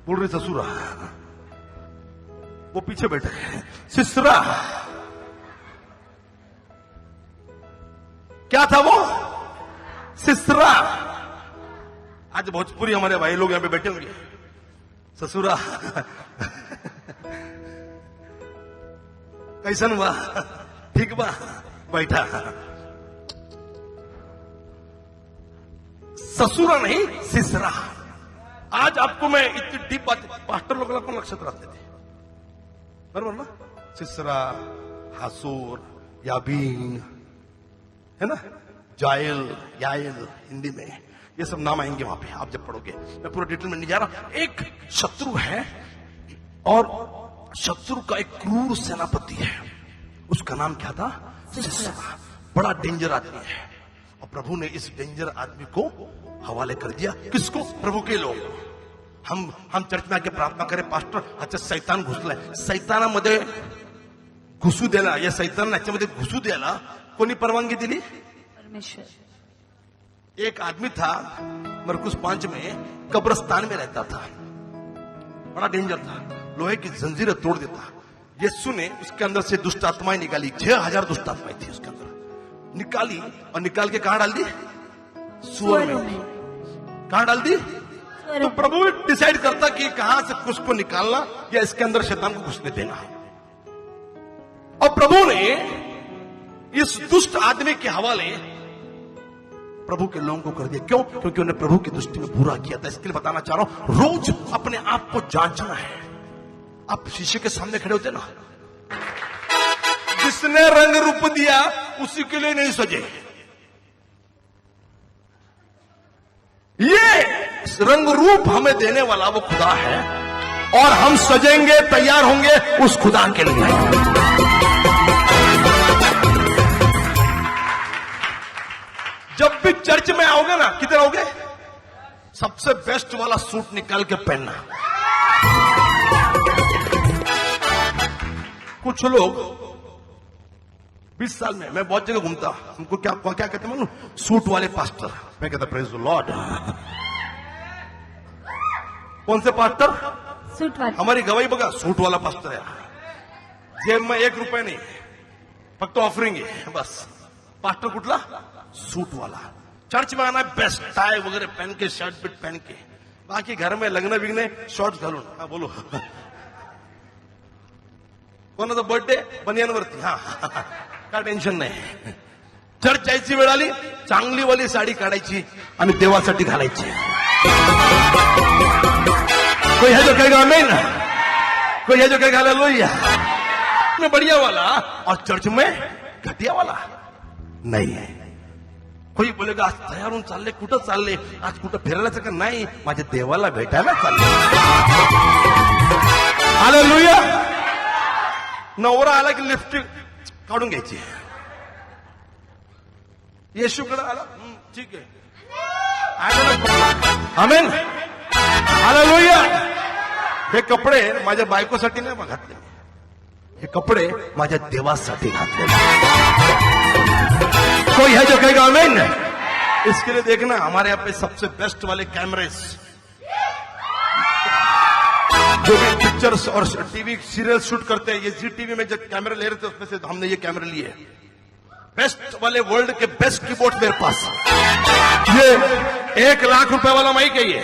बोल रहे ससुरा, वो पीछे बैठे हैं। सिसरा क्या था वो? सिसरा। आज भोजपुरी हमारे भाई लोग यहां पे बैठे होंगे। ससुरा कैसन बा? ठीक बा, बैठा। ससुरा नहीं, सिसरा। आज आपको मैं इतनी डीप बात, पास्टर लोग को नक्षत्र आते थे, बराबर ना? सिसरा, हासोर, याबीन, है ना, जायल, यायल हिंदी में, ये सब नाम आएंगे वहां पे आप जब पढ़ोगे। मैं पूरा डिटेल में नहीं जा रहा। एक शत्रु है और शत्रु का एक क्रूर सेनापति है। उसका नाम क्या था? सिसरा। बड़ा डेंजर आदमी है। और प्रभु ने इस डेंजर आदमी को हवाले कर दिया। किसको? प्रभु के लोग। हम चर्च में आके प्रार्थना करें, पास्टर अच्छा सैतान घुसलाय, सैतानामध्ये घुसू द्याला, या सैतान याच्यामध्ये घुसू द्याला कोणी परवानगी दिली? परमेश्वर। एक आदमी था मरकुस 5 में, कब्रस्तान में रहता था, बड़ा डेंजर था, लोहे की जंजीरें तोड़ देता। यीशु ने उसके अंदर से दुष्ट आत्माएं निकाली। 6000 दुष्ट आत्माएं थी उसके अंदर, निकाली और निकाल के कहां डाल दी? सुअर में। कहां डाल दी? तो प्रभु डिसाइड करता कि कहां से उसको निकालना या इसके अंदर शैतान को घुसने देना। और प्रभु ने इस दुष्ट आदमी के हवाले प्रभु के लोगों को कर दिया। क्यों? क्योंकि उन्हें प्रभु की दृष्टि में बुरा किया था। इसके लिए बताना चाह रहा हूं, रोज अपने आप को जांचना है। आप शीशे के सामने खड़े होते ना, जिसने रंग रूप दिया उसी के लिए नहीं सजे। ये रंग रूप हमें देने वाला वो खुदा है, और हम सजेंगे, तैयार होंगे उस खुदा के लिए। जब भी चर्च में आओगे ना, किधर आओगे? सबसे बेस्ट वाला सूट निकाल के पहनना। कुछ लोग 20 साल में, मैं बहुत जगह घूमता, हमको क्या कहते हैं मालूम? सूट वाले पास्टर। मैं कहता प्रेज द लॉर्ड। कौन से पास्टर? सूट वाले। हमारी गवाही बघा, सूट वाला पास्टर है। जेब में 1 रुपया नहीं, फक्त ऑफरिंग है बस। पास्टर कुठला? सूट वाला। चर्च में आना बेस्ट, टाई वगैरह पहन के, शर्ट पिट पहन के, बाकी घर में लग्न बिग्न शॉर्ट्स घालून। हा बोलो, कोणाचा बर्थडे बनियानवरती, हा काय टेन्शन नाही। चर्च जायची वेळ आली, चांगली वाली साडी काढायची आणि देवासाठी घालायची। कोई है जो कहेगा आमीन? कोई है जो कहेगा हालेलुया? में बढ़िया वाला और चर्च में घटिया वाला नाही है। कोई बोलेगा आज तयार होऊन चालले, कुठं चालले? आज कुठं फिरायला का? नाही, माझ्या देवाला भेटायला चालले। हालेलुया? नवरा आला की लिपस्टिक काढून घ्यायची। येशूकडे आला, ठीक आहे, आमेन, हालेलुया। हे कपडे माझ्या बायकोसाठी नाही घातले, हे कपडे माझ्या देवासाठी घातले। कोई है जो कहेगा आमीन? इसके लिए देखना, हमारे यहाँ पे सबसे बेस्ट वाले कैमरेस, जो भी पिक्चर्स और टीवी सीरियल शूट करते हैं, ये जी टीवी में जो कैमरे ले रहे थे उसमें से हमने ये कैमरे लिए। बेस्ट वाले, वर्ल्ड के बेस्ट कीबोर्ड मेरे पास। ये 1 लाख रुपए वाला माइक है ये,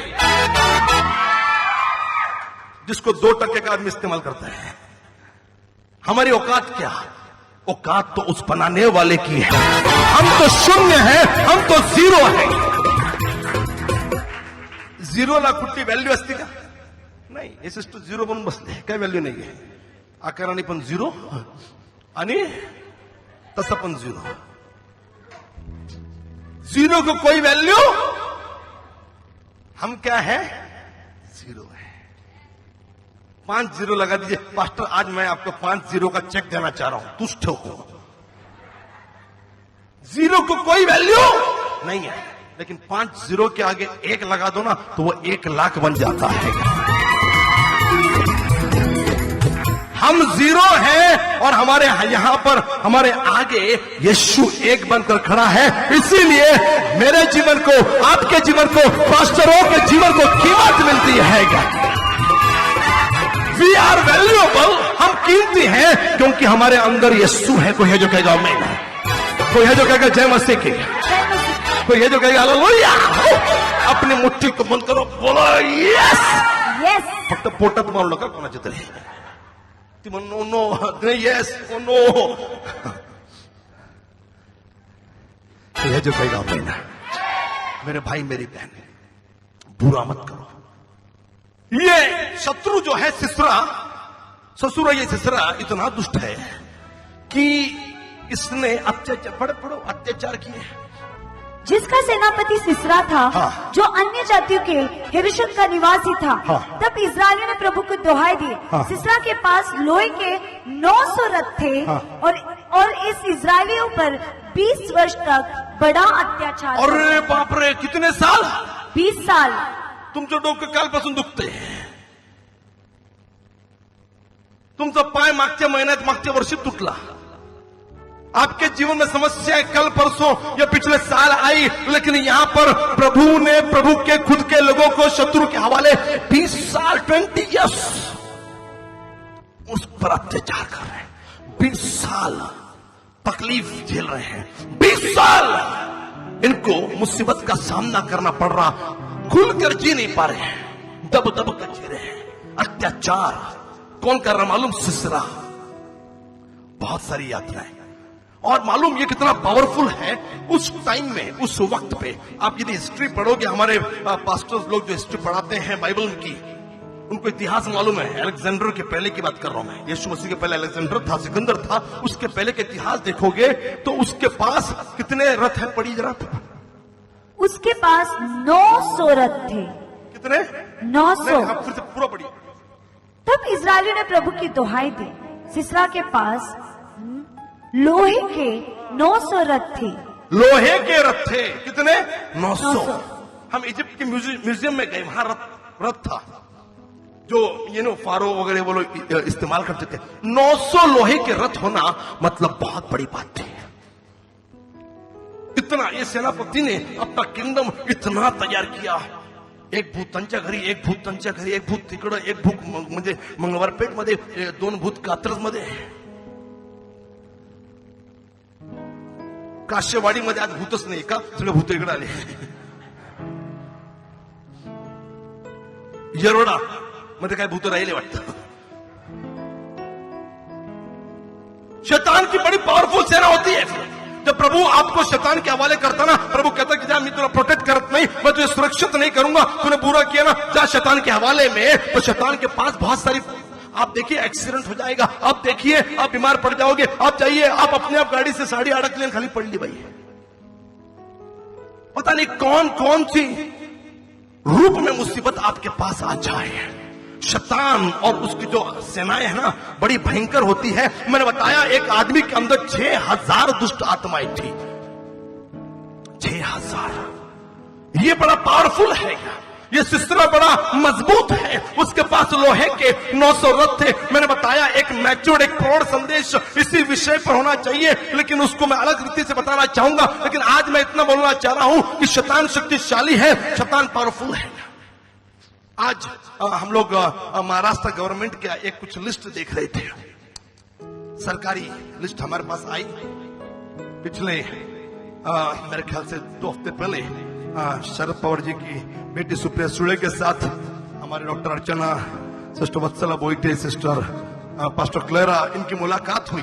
जिसको 2% का आदमी इस्तेमाल करता है। हमारी औकात क्या? औकात तो उस बनाने वाले की है। हम तो शून्य हैं, हम तो जीरो हैं। झिरो ला कुठली व्हॅल्यू असते का? नाही. एस टू झिरो बनून बसले, काय व्हॅल्यू नाहीये. आकाराने पण झिरो आणि तसा पण झिरो. जीरो को कोई वैल्यू, हम क्या है? जीरो है. 5 जीरो लगा दीजिए. पास्टर आज मैं आपको 5 जीरो का चेक देना चाह रहा हूं, तुझ ठोको. जीरो को कोई वैल्यू नहीं है, लेकिन 5 जीरो के आगे 1 लगा दो ना तो वो 1 लाख बन जाता है. हम जीरो हैं और हमारे यहां पर हमारे आगे यीशु 1 बनकर खड़ा है. इसीलिए मेरे जीवन को, आपके जीवन को, पास्टरों के जीवन को कीमत मिलती है. We are valuable. हम कीमती हैं क्योंकि हमारे अंदर यीशु है. कोई है जो कहेगा मैं, कोई है जो कहेगा जय मसीह की, कोई है जो कहेगा हालेलुया. अपनी मुट्ठी को बंद करो, बोलो यस यस. फक्त पोटात मारू नका कोणाच्या तरी. No no yes oh no. यह जो कहेगा मैं, मेरे भाई मेरी बहन, बुरा मत करो. ये शत्रु जो है सिसरा, ससुर ये सिसरा इतना दुष्ट है कि इसने अत्याचार, पढ़ो अत्याचार किए. जिसका सेनापति सिसरा था, हाँ। जो अन्य जातियों के हिरशत का निवासी था, हाँ। तब इस्राएलियों ने प्रभु को दुहाई दी. हाँ। सिसरा के पास लोहे के 900 रथ थे. हाँ। और इस इस्राएलियों पर 20 वर्ष तक बड़ा अत्याचार. अरे बाप रे, कितने साल? 20 साल. तुमचं डोकं कालपासून दुखते. तुमचा पाय मागच्या महिन्यात, मागच्या वर्षी तुटला. आपके जीवन में समस्याएं कल परसों या पिछले साल आई, लेकिन यहां पर प्रभु ने, प्रभु के खुद के लोगों को शत्रु के हवाले 20 साल 20 ईयर्स उस पर अत्याचार कर रहे हैं. 20 साल तकलीफ झेल रहे हैं. 20 साल इनको मुसीबत का सामना करना पड़ रहा. खुलकर जी नहीं पा रहे हैं, दब दब कर जी रहे हैं. अत्याचार कौन कर रहा मालूम? सिसरा. बहुत सारी यात्राएं. और मालूम ये कितना पावरफुल है उस टाइम में, उस वक्त पे. आप यदि हिस्ट्री पढ़ोगे, हमारे पास्टर्स लोग जो हिस्ट्री पढ़ाते हैं बाइबल की, उनको इतिहास मालूम है. अलेक्जेंडर के पहले की बात कर रहा हूं मैं. यीशु मसीह के पहले अलेक्जेंडर था, सिकंदर था. उसके पहले के इतिहास देखोगे तो उसके पास कितने रथ है? पढ़ी जरा. उसके पास 900 रथ थे. कितने? 900. फिर से पूरा पढ़ी. तब इस्राएलियों ने प्रभु की दुहाई दी. सिसरा के पास लोहे के 900 रथ थे. लोहे के रथ थे. कितने? 900. हम इजिप्ट के म्यूजियम में गए, वहां रथ था जो ये नो फारो वगैरह वो लोग इस्तेमाल करते थे. 900 लोहे के रथ होना मतलब बहुत बड़ी बात थी. इतना ये सेनापति ने अपना किंगडम इतना तैयार किया. एक भूत त्यांच्या घरी, एक भूत त्यांच्या घरी, एक भूत तिकडं, एक भूत म्हणजे मंगळवारपेठ मध्ये, 2 भूत कात्रज मध्ये. काश्यवाडीमध्ये आज भूतच नाही का? सगळे भूत इकडे आले. येरोडा मध्ये काय भूत राहिले वाटतं. शैतान की बड़ी पावरफुल सेना होती है. जब प्रभु आपको शैतान के हवाले करता ना, प्रभु कहता कि जा मैं तुझे प्रोटेक्ट करत नहीं, मैं तुझे सुरक्षित नहीं करूंगा, तूने बुरा किया ना, जा शैतान के हवाले में. तो शैतान के पास बहुत सारी, आप देखिए एक्सीडेंट हो जाएगा, आप देखिए आप बीमार पड़ जाओगे, आप जाइए, आप अपने आप गाड़ी से साड़ी अड़क लें, खाली पड़ ली भाई. पता नहीं कौन कौन सी रूप में मुसीबत आपके पास आ जाए. शैतान और उसकी जो सेनाएं है ना, बड़ी भयंकर होती है. मैंने बताया एक आदमी के अंदर 6000 दुष्ट आत्माएं थी. 6000. ये बड़ा पावरफुल है. ये सिसरा बड़ा मजबूत है. उसके पास लोहे के 900 रथ थे. मैंने बताया एक मैच्योर्ड, एक प्रौढ़ संदेश इसी विषय पर होना चाहिए, लेकिन उसको मैं अलग रीति से बताना चाहूंगा. लेकिन आज मैं इतना बोलना चाह रहा हूं कि शैतान शक्तिशाली है, शैतान पावरफुल है. आज हम लोग महाराष्ट्र गवर्नमेंट का एक कुछ लिस्ट देख रहे थे. सरकारी लिस्ट हमारे पास आई पिछले मेरे ख्याल से 2 हफ्ते पहले. शरद पवार जी की बेटी सुप्रिया सुळे के साथ हमारे डॉक्टर अर्चना, सिस्टर वत्सला बोईटे, सिस्टर पास्टर क्लेरा, इनकी मुलाकात हुई।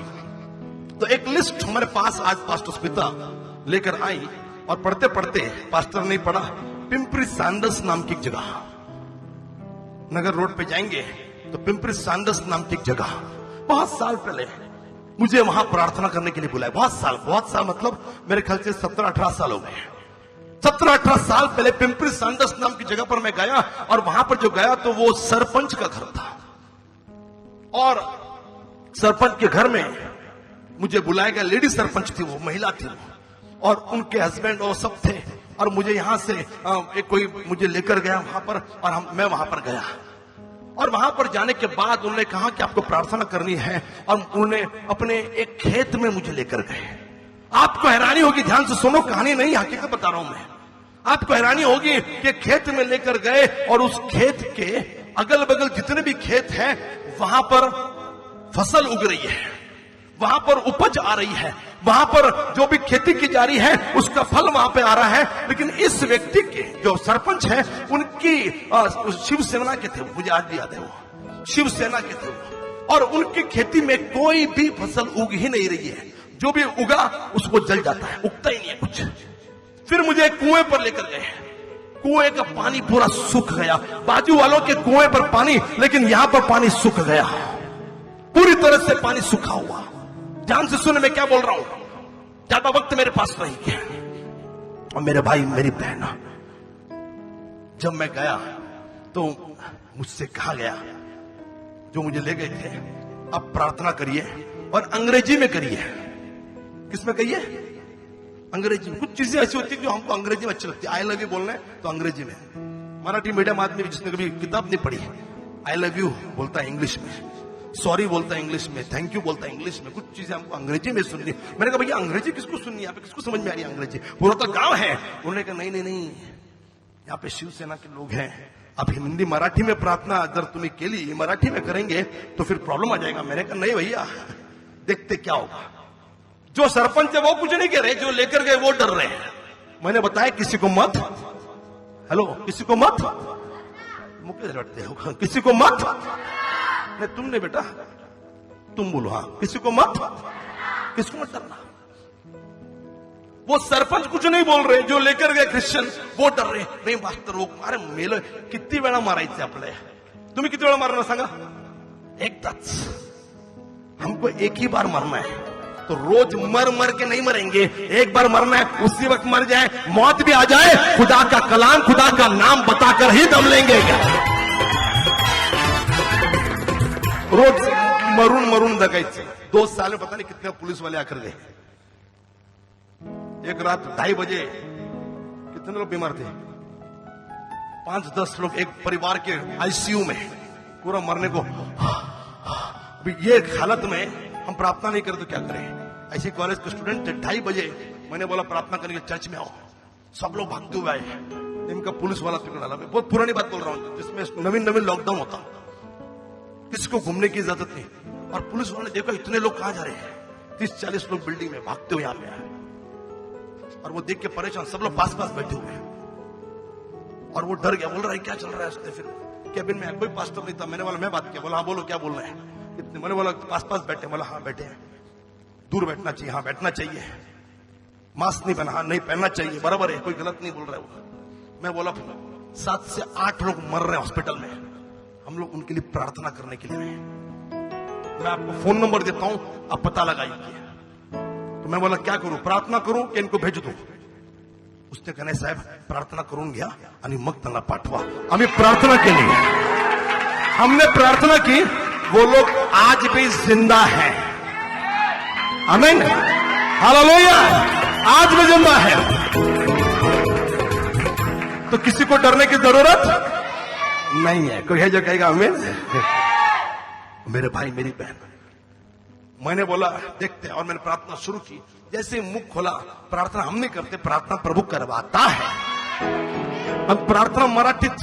तो एक लिस्ट हमारे पास आज पास्टर स्मिता लेकर आई और पढ़ते पढ़ते, पास्टर नहीं पढ़ा, पिंपरी सांडस नाम की एक जगह, नगर रोड पे जाएंगे तो पिंपरी सांडस नाम की एक जगह, बहुत साल पहले मुझे वहां प्रार्थना करने के लिए बुलाया। बहुत साल मतलब मेरे ख्याल से 17-18 साल हो गए। 17-18 साल पहले पिंपरी सांडस नाम की जगह पर मैं गया, और वहां पर जो गया तो वो सरपंच का घर था, और सरपंच के घर में मुझे बुलाया गया। लेडी सरपंच थी वो, महिला थी वो, और उनके हस्बैंड और सब थे, और मुझे यहां से एक कोई मुझे लेकर गया वहां पर, और मैं वहां पर गया। और वहां पर जाने के बाद उन्होंने कहा कि आपको प्रार्थना करनी है, और उन्होंने अपने एक खेत में मुझे लेकर गए। आपको हैरानी होगी, ध्यान से सुनो, कहानी नहीं हकीकत बता रहा हूं मैं। आपको हैरानी होगी कि खेत में लेकर गए, और उस खेत के अगल बगल जितने भी खेत हैं वहां पर फसल उग रही है, वहां पर उपज आ रही है, वहां पर जो भी खेती की जा रही है उसका फल वहां पे आ रहा है। लेकिन इस व्यक्ति के जो सरपंच है, उनकी शिवसेना के थे, मुझे आज भी याद है, वो शिवसेना के थे, और उनकी खेती में कोई भी फसल उग ही नहीं रही है। जो भी उगा उसको जल जाता है, उगता ही नहीं है कुछ। फिर मुझे एक कुएं पर लेकर गए, कुएं का पानी पूरा सूख गया, बाजू वालों के कुएं पर पानी, लेकिन यहां पर पानी सूख गया, पूरी तरह से पानी सूखा हुआ। ध्यान से सुन, मैं क्या बोल रहा हूं, ज्यादा वक्त मेरे पास नहीं है। और मेरे भाई मेरी बहन, जब मैं गया तो मुझसे कहा गया, जो मुझे ले गए थे, अब प्रार्थना करिए और अंग्रेजी में करिए। किसमें कहिए? अंग्रेजी में। कुछ चीजें ऐसी होती है जो हमको अंग्रेजी में अच्छी लगती है। आई लव यू बोलना है तो अंग्रेजी में। मराठी मीडियम आदमी जिसने कभी किताब नहीं पढ़ी, आई लव यू बोलता है इंग्लिश में, सॉरी बोलता है इंग्लिश में, थैंक यू बोलता है इंग्लिश में। कुछ चीजें हमको अंग्रेजी में सुननी। मैंने कहा भैया अंग्रेजी किसको सुननी है, यहाँ पे किसको समझ में आ रही है अंग्रेजी, पूरा तो गांव है। उन्होंने कहा नहीं, यहाँ पे शिवसेना के लोग हैं, अब हिंदी मराठी में प्रार्थना अगर तुम्हें के लिए मराठी में करेंगे तो फिर प्रॉब्लम आ जाएगा। मैंने कहा नहीं भैया, देखते क्या होगा। जो सरपंच है वो कुछ नहीं कह रहे, जो लेकर गए वो डर रहे हैं। मैंने बताया किसी को मत, हेलो, किसी को मत, मुझे लड़ते हो, किसी को मत, नहीं तुमने बेटा, तुम बोलो, हाँ, किसी को मत, किसको मत डरना। वो सरपंच कुछ नहीं बोल रहे, जो लेकर गए क्रिश्चियन वो डर रहे। नहीं मास्टर वो अरे मेल किती वेळा मारायचे आपले, तुम्ही किती वेळा मारना सांगा? एकदाच। हमको एक ही बार मरना है, तो रोज मर के नहीं मरेंगे, एक बार मरना है, उसी वक्त मर जाए, मौत भी आ जाए, खुदा का कलाम, खुदा का नाम बताकर ही दम लेंगे। रोज मरून जगायचे। 2 साल में पता नहीं कितने पुलिस वाले आकर गए। एक रात 2:30 बजे कितने लोग बीमार थे, 5-10 लोग एक परिवार के आईसीयू में, पूरा मरने को। ये हालत में हम प्रार्थना नहीं करें तो क्या करें? ऐसे कॉलेज के स्टूडेंट थे। 2:30 बजे मैंने बोला प्रार्थना करने के चर्च में आओ, सब लोग भागते हुए आए। इनका पुलिस वाला पकड़ डाला। मैं बहुत पुरानी बात बोल रहा हूँ, जिसमें नवीन लॉकडाउन होता, किसको घूमने की इजाजत नहीं, और पुलिस वाले देखो इतने लोग कहां जा रहे हैं, 30-40 लोग बिल्डिंग में भागते हुए यहाँ पे आए, और वो देख के परेशान, सब लोग पास बैठे हुए हैं, और वो डर गया, बोल रहा है क्या चल रहा है। उसने फिर कैबिन में कोई पास्टर नहीं था, मैंने बोला मैं बात किया, बोला हाँ बोलो क्या बोल रहे हैं। इतने मैंने बोला पास बैठे, बोला हाँ बैठे हैं। दूर बैठना चाहिए, हाँ बैठना चाहिए। मास्क नहीं पहना, हाँ नहीं पहनना चाहिए, बराबर है, कोई गलत नहीं बोल रहा है वो। मैं बोला 7 से 8 लोग मर रहे हैं हॉस्पिटल में, हम लोग उनके लिए प्रार्थना करने के लिए आए। मैं आपको फोन नंबर देता हूं, आप पता लगाइए। तो मैं बोला क्या करूं, प्रार्थना करूं कि इनको भेज दूं? उसने कहने साहेब प्रार्थना करून घ्या आणि मग त्यांना पाठवा। आम्ही प्रार्थना केली, हमने प्रार्थना की, वो लोग आज भी जिंदा हैं। आमीन, हालेलुया, आज भी जिंदा है। तो किसी को डरने की जरूरत नहीं है। कोई है जो कहेगा आमीन? मेरे भाई मेरी बहन, मैंने बोला देखते हैं, और मैंने प्रार्थना शुरू की। जैसे मुख खोला, प्रार्थना हम नहीं करते, प्रार्थना प्रभु करवाता है। अब प्रार्थना मराठीत,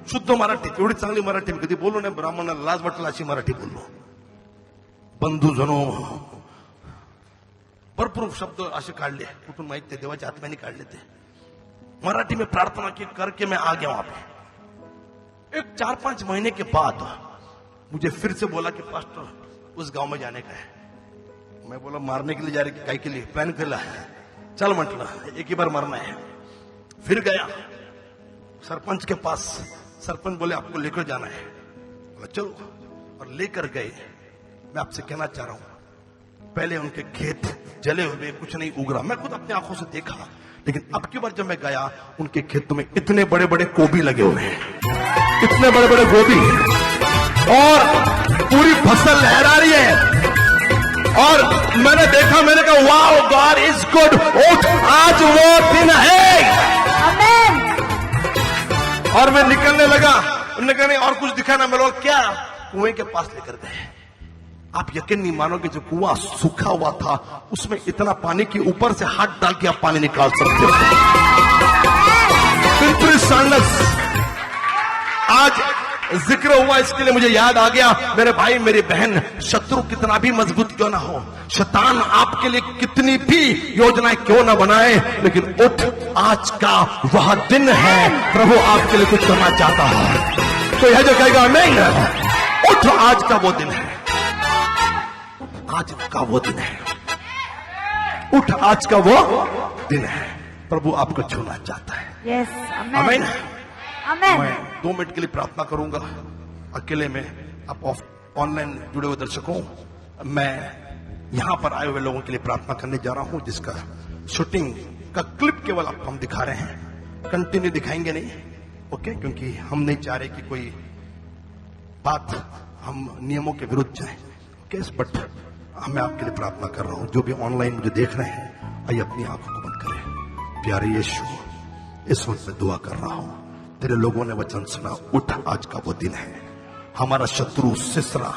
शुद्ध मराठीत, एवढी चांगली मराठी मी कधी बोललो नाही, ब्राह्मणाला लाज वाटला अशी मराठी बोललो। बंधुजनो, भरपूर शब्द असे काढले, कुठून माहित ते देवाच्या आत्म्याने काढले ते। मराठी में प्रार्थना की करके मैं आ गया वहां पे। एक 4-5 महीने के बाद मुझे फिर से बोला कि पास्टर उस गांव में जाने का है। मैं बोला मारने के लिए जा रहे, काय के लिए प्लान केला है, चल म्हटलं एक ही बार मरना है। फिर गया सरपंच के पास, सरपंच बोले आपको लेकर जाना है, बोला चलो, और लेकर गए। मैं आपसे कहना चाह रहा हूं, पहले उनके खेत जले हुए, कुछ नहीं उग रहा, मैं खुद अपनी आंखों से देखा। लेकिन अब की बार जब मैं गया, उनके खेतों में इतने बड़े बड़े गोभी लगे हुए हैं, इतने बड़े बड़े गोभी, और पूरी फसल लहरा रही है। और मैंने देखा, मैंने कहा वाओ गॉड इज गुड, आज वो दिन है। आमेन। और मैं निकलने लगा, उन्होंने कहा नहीं और कुछ दिखा ना। मैं लोग क्या कुएं के पास लेकर गए। आप यकीन नहीं मानोगे, जो कुआं सूखा हुआ था उसमें इतना पानी कि ऊपर से हाथ डाल के आप पानी निकाल सकते हो। Simple silence. आज जिक्र हुआ, इसके लिए मुझे याद आ गया, मेरे भाई मेरी बहन, शत्रु कितना भी मजबूत क्यों ना हो, शैतान आपके लिए कितनी भी योजनाएं क्यों ना बनाए, लेकिन उठ, आज का वह दिन है, प्रभु आपके लिए कुछ करना चाहता है। तो यह जो कहेगा नहीं, उठ, आज का वो दिन है, आज का वो दिन है, उठ, आज का वो दिन है, प्रभु आपको छूना चाहता है। यस, आमेन। आमीन। आमेन। मैं 2 मिनट के लिए प्रार्थना करूंगा अकेले में। आप ऑनलाइन जुड़े हुए दर्शकों, मैं यहां पर आए हुए लोगों के लिए प्रार्थना करने जा रहा हूं, जिसका शूटिंग का क्लिप केवल आपको हम दिखा रहे हैं, कंटिन्यू दिखाएंगे नहीं, ओके? क्योंकि हम नहीं चाह रहे कि कोई बात हम नियमों के विरुद्ध जाए, ओके? बट मैं आपके लिए प्रार्थना कर रहा हूं। जो भी ऑनलाइन मुझे देख रहे हैं, आइए अपनी आंखों को बंद करें। प्यारे यीशु, इस वक्त मैं दुआ कर रहा हूं, तेरे लोगों ने वचन सुना, उठ, आज का वो दिन है। हमारा शत्रु सिसरा,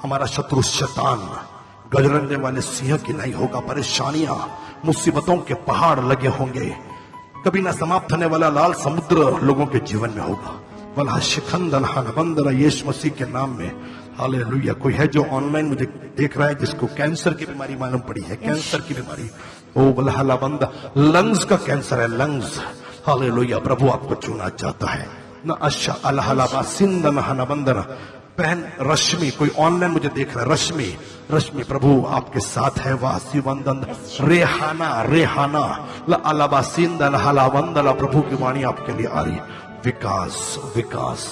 हमारा शत्रु शैतान गजरने वाले सिंह की नहीं होगा। परेशानियां, मुसीबतों के पहाड़ लगे होंगे, कभी ना समाप्त होने वाला लाल समुद्र लोगों के जीवन में होगा। वला शिखंदन हनबंदन यीशु मसीह के नाम में, हालेलुया। कोई है जो ऑनलाइन मुझे देख रहा है जिसको कैंसर की बीमारी मालूम पड़ी है, कैंसर की बीमारी, ओ वला बंदा, लंग्स का कैंसर है, लंग्स, हालेलुया। प्रभु आपको चुनना चाहता है। न अशा अलहलाबा सिंदन हनबंदन। बहन रश्मि, कोई ऑनलाइन मुझे देख रहा है, रश्मि, रश्मि, प्रभु आपके साथ है। वासी वंदन रेहाना, रेहाना ला अलाबा सिंदन हलावंदला, प्रभु की वाणी आपके लिए आ रही। विकास, विकास,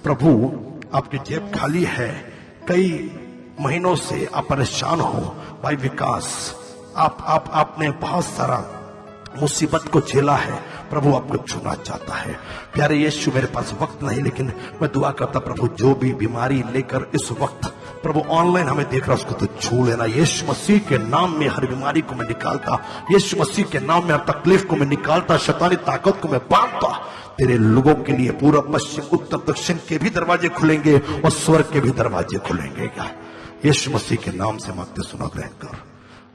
प्रभु आपकी जेब खाली है, कई महीनों से आप परेशान हो भाई। विकास, आपने बहुत सारा मुसीबत को झेला है, प्रभु आपको छूना चाहता है। प्यारे यीशु, मेरे पास वक्त नहीं, लेकिन मैं दुआ करता प्रभु, जो भी बीमारी लेकर इस वक्त प्रभु ऑनलाइन हमें देख रहा है, उसको तो छू लेना। यीशु मसीह के नाम में हर बीमारी को मैं निकालता, यीशु मसीह के नाम में हर तकलीफ को मैं निकालता, शैतानी ताकत को मैं बांधता। तेरे लोगों के लिए पूर्व, पश्चिम, उत्तर, दक्षिण के भी दरवाजे खुलेंगे और स्वर्ग के भी दरवाजे खुलेंगे। यीशु मसीह के नाम से मांगते, सुना ग्रहण कर।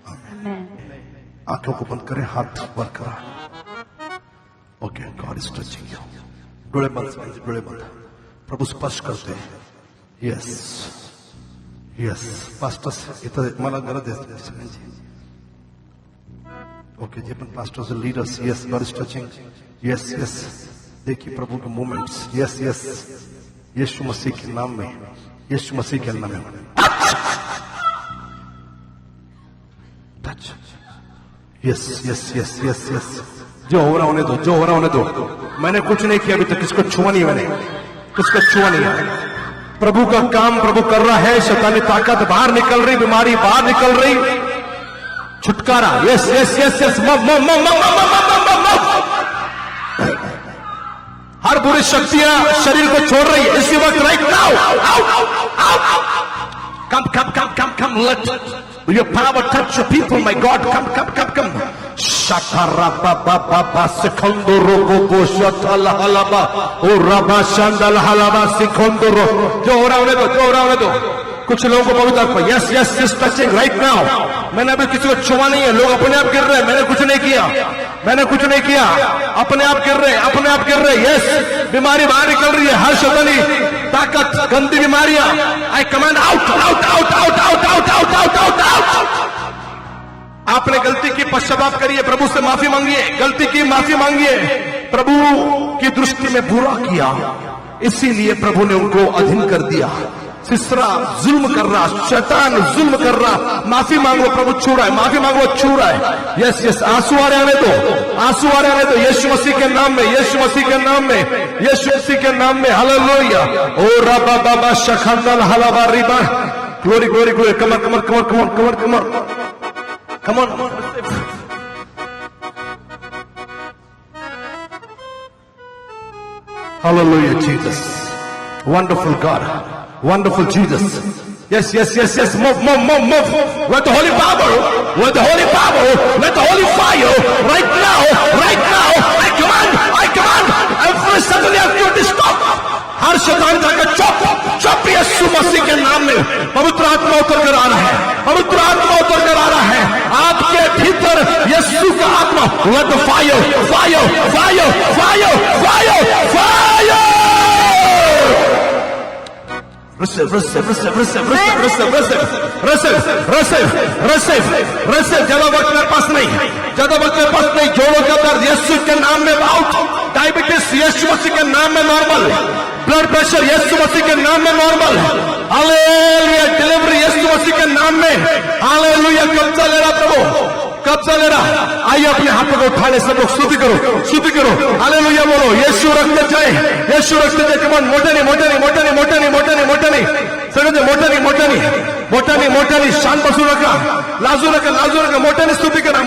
आमीन। आंखों को बंद करें, हाथ ऊपर करा। Okay, God is touching you. डोळे बंद, डोळे बंद, प्रभु स्पर्श करते हैं। यस, यस, पास्टर्स इथं मला गरज आहे सगळ्यांची। ओके, जे पण pastors leaders, yes, God is touching, yes, yes, देखिए प्रभु के मूवमेंट्स, यस, यस, यीशु मसीह के नाम में, यीशु मसीह के नाम में touch, yes, yes, yes, yes, yes. जो हो रहा होने दो, जो हो रहा होने दो। मैंने कुछ नहीं किया अभी तक, किसको छुआ नहीं, मैंने किसको छुआ नहीं है। प्रभु का काम प्रभु कर रहा है। शैतानी ताकत बाहर निकल रही, बीमारी बाहर निकल रही, छुटकारा, यस, यस, यस, यस। हर बुरी शक्तियां शरीर को छोड़ रही है इसी वक्त, right now. Come come come come come, let your power touch your people, my God. Come. Shakara baba sekondoro go shatala halaba o raba shandal halaba sekondoro. जो हो रहा होने दो, जो हो रहा होने दो। कुछ लोगों को पवित्र आत्मा, yes, yes, yes, touching right now. मैंने अभी किसी को छुआ नहीं है, लोग अपने आप गिर रहे हैं, मैंने कुछ नहीं किया, मैंने कुछ नहीं किया, अपने आप गिर रहे हैं, अपने आप गिर रहे हैं। यस, बीमारी बाहर निकल रही है, हर शैतानी ताकत, गंदी बीमारियां, आई command out, out, out, out, out, out, out, out, out, out, out. आपने गलती की, पश्चाताप करिए, प्रभु से माफी मांगिए, गलती की माफी मांगिए। प्रभु की दृष्टि में बुरा किया, इसीलिए प्रभु ने उनको अधीन कर दिया। तीसरा, जुल्म कर रहा, शैतान जुल्म कर रहा, माफी मांगो, प्रभु छू रहा है, माफी मांगो, छू रहा है। यस यस, आंसू आ रहे आने दो, आंसू आ रहे आने दो, यीशु मसीह के नाम में, यीशु मसीह के नाम में, यीशु मसीह के नाम में। हालेलुया। ओ रबा बाबा शखंदल हलावा रिबा, glory glory glory, come on come on come on come on come on come on Come on. Hallelujah, Jesus. Wonderful God. Wonderful Jesus. Yes, yes, yes, yes. Move, move, move, move. With the holy power. With the holy power. With the holy fire. Right now. Right now. I command. Every suddenly activity stop. हर शैतान जाकर चुप यीशु मसीह के नाम में। पवित्र आत्मा उतर कर आ रहा है, पवित्र आत्मा उतर कर आ रहा है आपके भीतर। यीशु का आत्मा, let the fire, fire, fire, fire, fire, fire. Receive, receive, receive, receive, receive, receive, receive, receive, receive, receive. ज्यादा वक्त मेरे पास नहीं, ज्यादा वक्त मेरे पास नहीं। जोड़ों का दर्द यीशु के नाम में आउट, डायबिटीज यीशु मसीह के नाम में नॉर्मल, ब्लड प्रेशर यीशु मसीह के नाम में नॉर्मल। हालेलुया। डिलीवरी यीशु मसीह के नाम में। हालेलुया। कब्जा ले रहा प्रभु, कब्जा ले रहा। आइए अपने हाथों को उठाने, सब लोग स्तुति करो, स्तुति करो। हालेलुया बोलो। यीशु रखते जाए, यीशु रखते जाए। कमान, मोटे नहीं, मोटे नहीं, मोटे नहीं, मोटे नहीं, मोटे नहीं, मोटे नहीं, सगळे मोटे नहीं, मोटे नहीं, मोटे नहीं, मोटे नहीं। शान बसू नका, लाजू नका, लाजू नका, मोटे नहीं स्तुति करा।